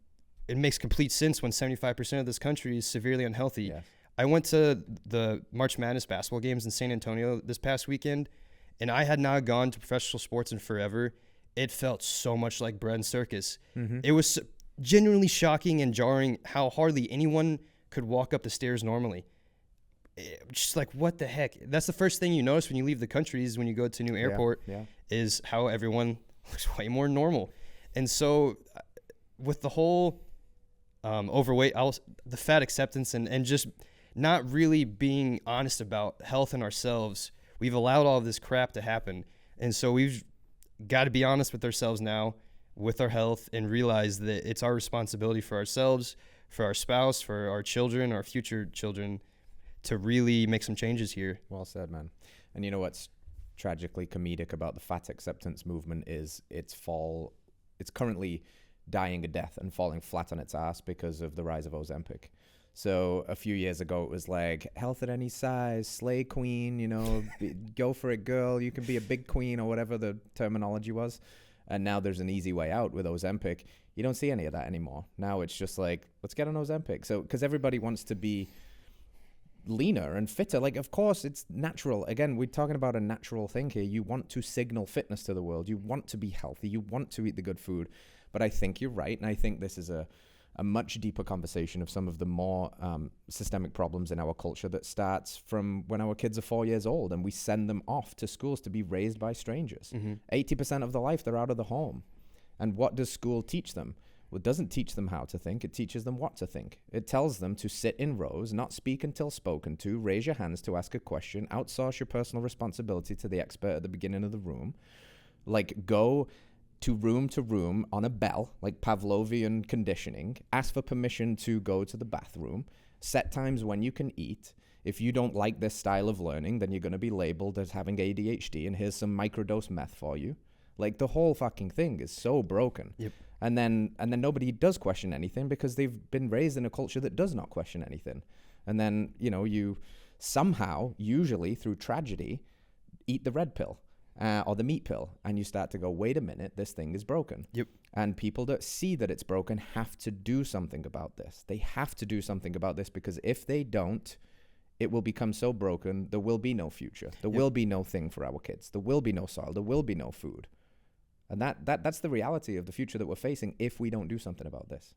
it makes complete sense when 75% of this country is severely unhealthy. Yes. I went to the March Madness basketball games in San Antonio this past weekend, and I had not gone to professional sports in forever. It felt so much like bread and circus. Mm-hmm. It was genuinely shocking and jarring how hardly anyone could walk up the stairs normally. Just like, what the heck? That's the first thing you notice when you leave the country is when you go to a new airport, is how everyone looks way more normal. And so with the whole overweight, the fat acceptance and just not really being honest about health and ourselves, we've allowed all of this crap to happen. And so we've got to be honest with ourselves now with our health and realize that it's our responsibility for ourselves, for our spouse, for our children, our future children, to really make some changes here. Well said, man. And you know what's tragically comedic about the fat acceptance movement is it's currently dying a death and falling flat on its ass because of the rise of Ozempic. So a few years ago, it was like, health at any size, slay queen, you know, go for it, girl. You can be a big queen, or whatever the terminology was. And now there's an easy way out with Ozempic. You don't see any of that anymore. Now it's just like, let's get on Ozempic. So, because everybody wants to be leaner and fitter. Like, of course, it's natural. Again, we're talking about a natural thing here. You want to signal fitness to the world. You want to be healthy. You want to eat the good food. But I think you're right. And I think this is a much deeper conversation of some of the more systemic problems in our culture that starts from when our kids are 4 years old and we send them off to schools to be raised by strangers. 80% of the life, they're out of the home. And what does school teach them? Well, it doesn't teach them how to think. It teaches them what to think. It tells them to sit in rows, not speak until spoken to, raise your hands to ask a question, outsource your personal responsibility to the expert at the beginning of the room, like go to room on a bell, like Pavlovian conditioning, ask for permission to go to the bathroom, set times when you can eat. If you don't like this style of learning, then you're going to be labeled as having ADHD, and here's some microdose meth for you. Like, the whole fucking thing is so broken. Yep. And then nobody does question anything because they've been raised in a culture that does not question anything. And then, you know, you somehow, usually through tragedy, eat the red pill or the meat pill. And you start to go, wait a minute, this thing is broken. Yep. And people that see that it's broken have to do something about this. They have to do something about this, because if they don't, it will become so broken, there will be no future. There will be no thing for our kids. There will be no soil. There will be no food. And that's the reality of the future that we're facing if we don't do something about this.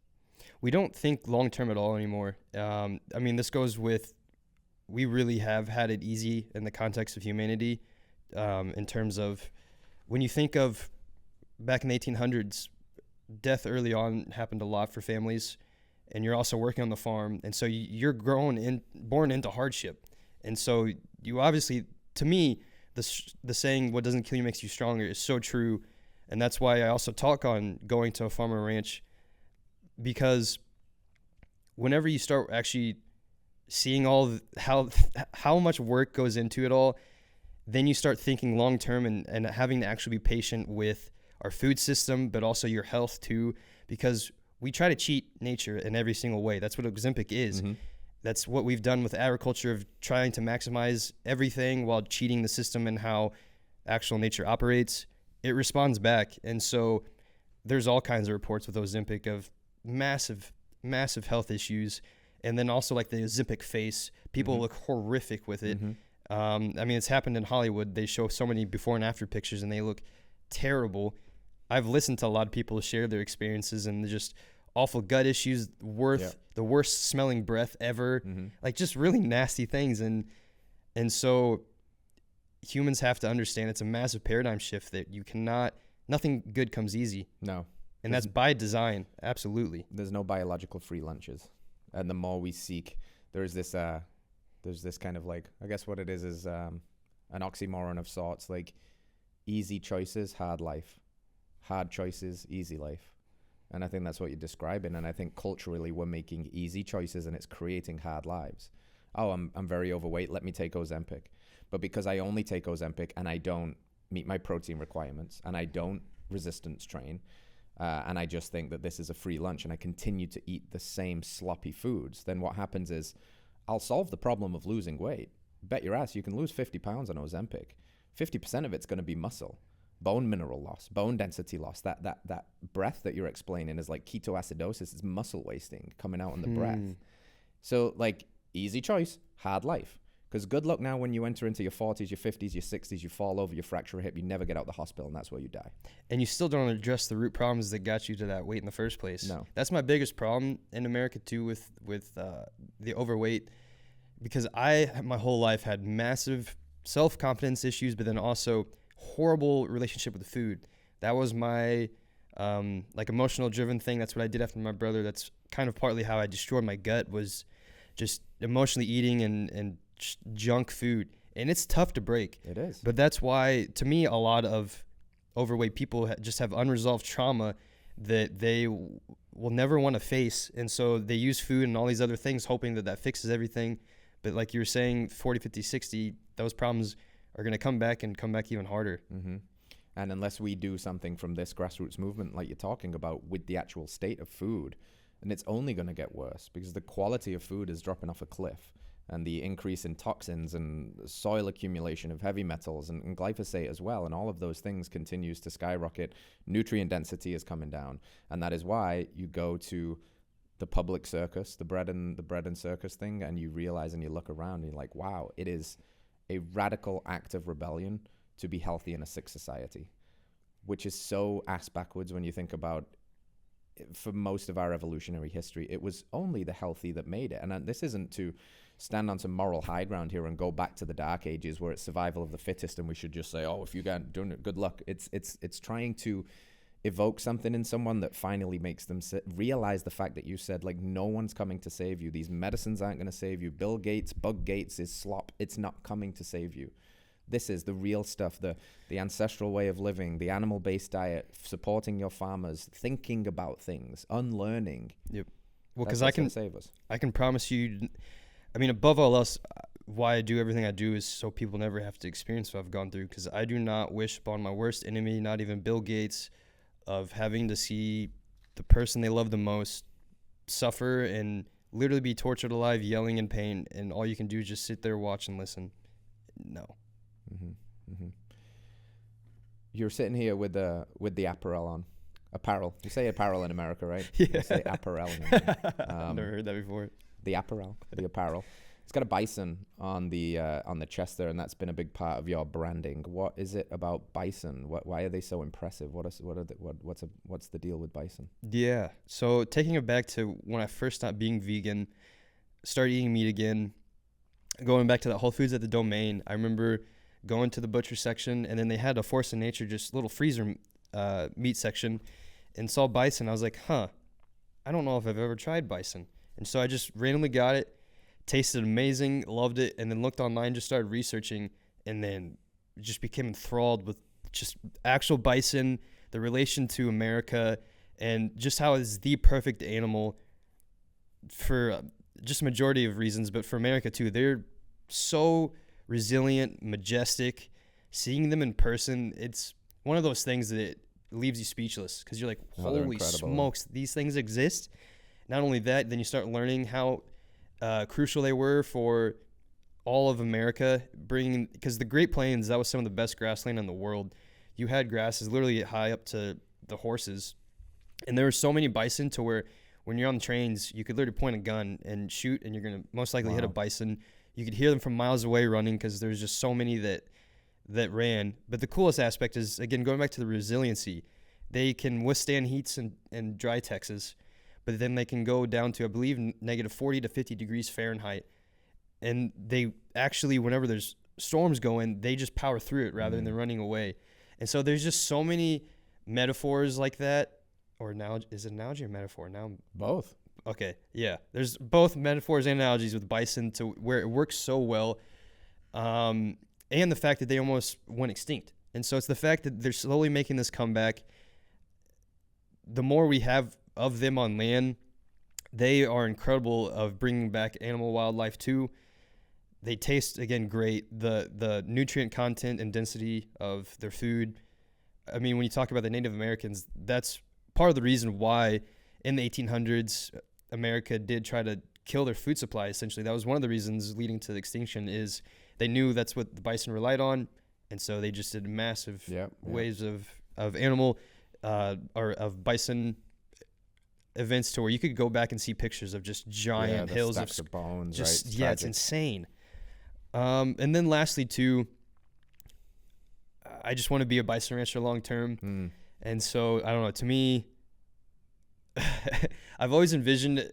We don't think long-term at all anymore. I mean, this goes with, we really have had it easy in the context of humanity, in terms of, when you think of back in the 1800s, death early on happened a lot for families, and you're also working on the farm. And so you're born into hardship. And so you obviously, to me, the saying, what doesn't kill you makes you stronger, is so true. And that's why I also talk on going to a farm or ranch, because whenever you start actually seeing how much work goes into it all, then you start thinking long term and having to actually be patient with our food system, but also your health too, because we try to cheat nature in every single way. That's what Ozempic is. Mm-hmm. That's what we've done with agriculture, of trying to maximize everything while cheating the system and how actual nature operates. It responds back. And so there's all kinds of reports with Ozempic of massive health issues. And then also like the Ozempic face, people look horrific with it. I mean, it's happened in Hollywood. They show so many before and after pictures and they look terrible. I've listened to a lot of people share their experiences and just awful gut issues, the worst smelling breath ever, like just really nasty things. And so humans have to understand it's a massive paradigm shift that nothing good comes easy. No. And that's by design. Absolutely. There's no biological free lunches. And the more we seek, there's this kind of like, I guess what it is an oxymoron of sorts, like easy choices, hard life, hard choices, easy life. And I think that's what you're describing. And I think culturally we're making easy choices and it's creating hard lives. Oh, I'm very overweight. Let me take Ozempic. But because I only take Ozempic and I don't meet my protein requirements and I don't resistance train, and I just think that this is a free lunch and I continue to eat the same sloppy foods, then what happens is I'll solve the problem of losing weight. Bet your ass you can lose 50 pounds on Ozempic. 50% of it's going to be muscle, bone mineral loss, bone density loss. That breath that you're explaining is like ketoacidosis. It's muscle wasting coming out in the breath. So like easy choice, hard life. Because good luck now when you enter into your 40s, your 50s, your 60s, you fall over, you fracture a hip, you never get out of the hospital, and that's where you die. And you still don't address the root problems that got you to that weight in the first place. No. That's my biggest problem in America too with the overweight, because I my whole life had massive self-confidence issues, but then also horrible relationship with food. That was my like emotional driven thing. That's what I did after my brother. That's kind of partly how I destroyed my gut, was just emotionally eating and junk food. And it's tough to break. It is. But that's why, to me, a lot of overweight people just have unresolved trauma that they will never want to face. And so they use food and all these other things hoping that fixes everything. But like you were saying, 40, 50, 60, those problems are going to come back even harder. Mm-hmm. And unless we do something from this grassroots movement like you're talking about with the actual state of food, and it's only going to get worse because the quality of food is dropping off a cliff, and the increase in toxins and soil accumulation of heavy metals and glyphosate as well, and all of those things continues to skyrocket. Nutrient density is coming down, and that is why you go to the public circus, the bread and circus thing, and you realize and you look around and you're like, wow, it is a radical act of rebellion to be healthy in a sick society, which is so ass backwards when you think about for most of our evolutionary history, it was only the healthy that made it. And this isn't to stand on some moral high ground here and go back to the dark ages where it's survival of the fittest and we should just say, oh, if you can't do it, good luck. It's trying to evoke something in someone that finally makes them realize the fact that you said, like, no one's coming to save you. These medicines aren't going to save you. Bill Gates, Bug Gates is slop. It's not coming to save you. This is the real stuff, the ancestral way of living, the animal-based diet, supporting your farmers, thinking about things, unlearning. Yep. Well, because I can promise you, I mean, above all else, why I do everything I do is so people never have to experience what I've gone through, because I do not wish upon my worst enemy, not even Bill Gates, of having to see the person they love the most suffer and literally be tortured alive, yelling in pain, and all you can do is just sit there, watch, and listen. No. Mm-hmm. Mm-hmm. You're sitting here with the apparel on. Apparel. You say apparel in America, right? Yeah. You say apparel. I've never heard that before. The apparel. It's got a bison on the chest there, and that's been a big part of your branding. What is it about bison? Why are they so impressive? What's the deal with bison? Yeah. So taking it back to when I first stopped being vegan, started eating meat again, going back to that Whole Foods at the Domain, I remember going to the butcher section, and then they had a Force of Nature, just little freezer meat section, and saw bison. I was like, I don't know if I've ever tried bison. And so I just randomly got it, tasted amazing, loved it, and then looked online, just started researching, and then just became enthralled with just actual bison, the relation to America, and just how it's the perfect animal for just a majority of reasons, but for America too. They're so resilient, majestic. Seeing them in person, it's one of those things that leaves you speechless, because you're like, holy smokes, these things exist. Not only that, then you start learning how crucial they were for all of America, because the Great Plains, that was some of the best grassland in the world. You had grasses literally high up to the horses, and there were so many bison to where when you're on the trains, you could literally point a gun and shoot, and you're going to most likely hit a bison. You could hear them from miles away running, because there's just so many that ran. But the coolest aspect is, again, going back to the resiliency. They can withstand heats in dry Texas, but then they can go down to, I believe, negative 40 to 50 degrees Fahrenheit. And they actually, whenever there's storms going, they just power through it rather than running away. And so there's just so many metaphors like that. Or is it analogy or metaphor? Now Both. Okay, yeah. There's both metaphors and analogies with bison to where it works so well, and the fact that they almost went extinct. And so it's the fact that they're slowly making this comeback. The more we have of them on land, they are incredible of bringing back animal wildlife too. They taste, again, great. The nutrient content and density of their food. I mean, when you talk about the Native Americans, that's part of the reason why in the 1800s, America did try to kill their food supply. Essentially, that was one of the reasons leading to the extinction, is they knew that's what the bison relied on. And so they just did massive waves of animal or of bison events to where you could go back and see pictures of just giant hills of bones. Just right? It's insane. And then lastly, too, I just want to be a bison rancher long term. And so I don't know. To me, I've always envisioned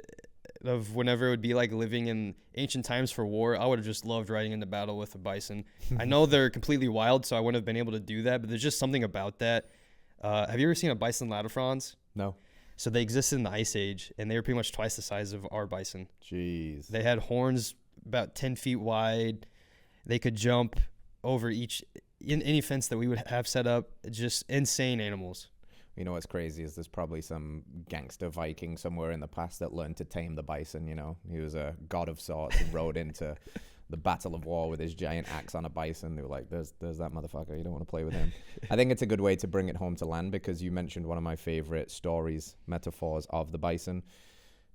of whenever it would be like living in ancient times for war, I would have just loved riding into battle with a bison. I know they're completely wild, so I wouldn't have been able to do that, but there's just something about that. Have you ever seen a bison latifrons? No. So they existed in the Ice Age, and they were pretty much twice the size of our bison. Jeez. They had horns about 10 feet wide. They could jump over any fence that we would have set up. Just insane animals. You know what's crazy is there's probably some gangster Viking somewhere in the past that learned to tame the bison, you know. He was a god of sorts and rode into the battle of war with his giant axe on a bison. They were like, there's that motherfucker. You don't want to play with him. I think it's a good way to bring it home to land, because you mentioned one of my favorite stories, metaphors of the bison,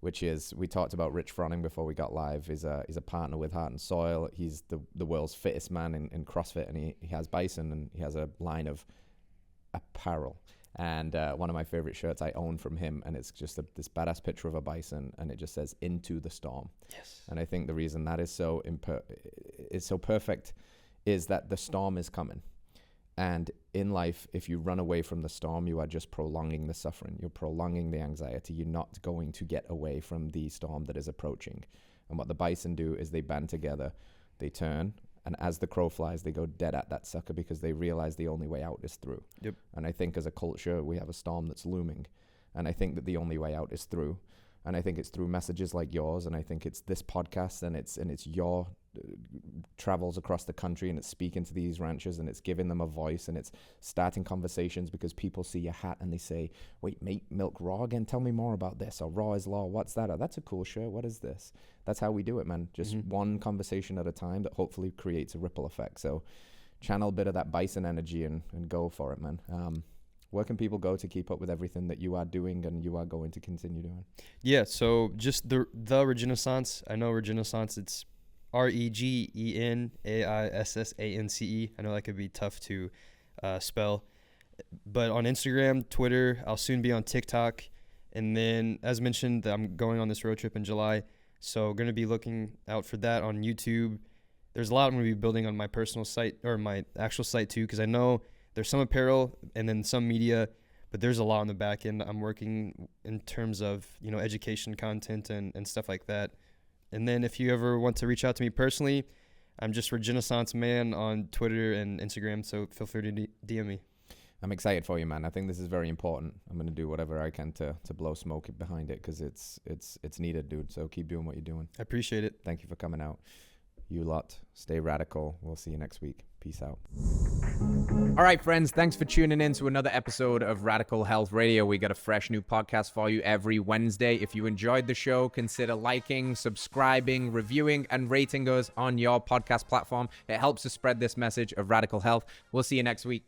which is, we talked about Rich Froning before we got live. He's a partner with Heart and Soil. He's the world's fittest man in CrossFit, and he has bison, and he has a line of apparel. And one of my favorite shirts I own from him, and it's just this badass picture of a bison, and it just says "Into the Storm." Yes. And I think the reason that is so perfect is that the storm is coming. And in life, if you run away from the storm, you are just prolonging the suffering. You're prolonging the anxiety. You're not going to get away from the storm that is approaching. And what the bison do is they band together, they turn, and as the crow flies, they go dead at that sucker, because they realize the only way out is through. Yep. And I think as a culture, we have a storm that's looming. And I think that the only way out is through. And I think it's through messages like yours. And I think it's this podcast, and it's your travels across the country, and it's speaking to these ranchers, and it's giving them a voice, and it's starting conversations, because people see your hat and they say, wait, milk raw again? Tell me more about this. Or raw is law. What's that? Or that's a cool shirt. What is this? That's how we do it, man. Just one conversation at a time that hopefully creates a ripple effect. So channel a bit of that bison energy and go for it, man. Where can people go to keep up with everything that you are doing and you are going to continue doing? Yeah, so just the Regenaissance. I know Regenaissance, it's REGENAISSANCE. I know that could be tough to spell. But on Instagram, Twitter, I'll soon be on TikTok. And then, as mentioned, I'm going on this road trip in July. So going to be looking out for that on YouTube. There's a lot I'm going to be building on my personal site, or my actual site too, because I know there's some apparel and then some media, but there's a lot on the back end. I'm working in terms of, education content and stuff like that. And then if you ever want to reach out to me personally, I'm just Regenaissance Man on Twitter and Instagram, so feel free to DM me. I'm excited for you, man. I think this is very important. I'm going to do whatever I can to blow smoke behind it, because it's needed, dude. So keep doing what you're doing. I appreciate it. Thank you for coming out. You lot, stay radical. We'll see you next week. Peace out. All right, friends. Thanks for tuning in to another episode of Radical Health Radio. We got a fresh new podcast for you every Wednesday. If you enjoyed the show, consider liking, subscribing, reviewing, and rating us on your podcast platform. It helps to spread this message of radical health. We'll see you next week.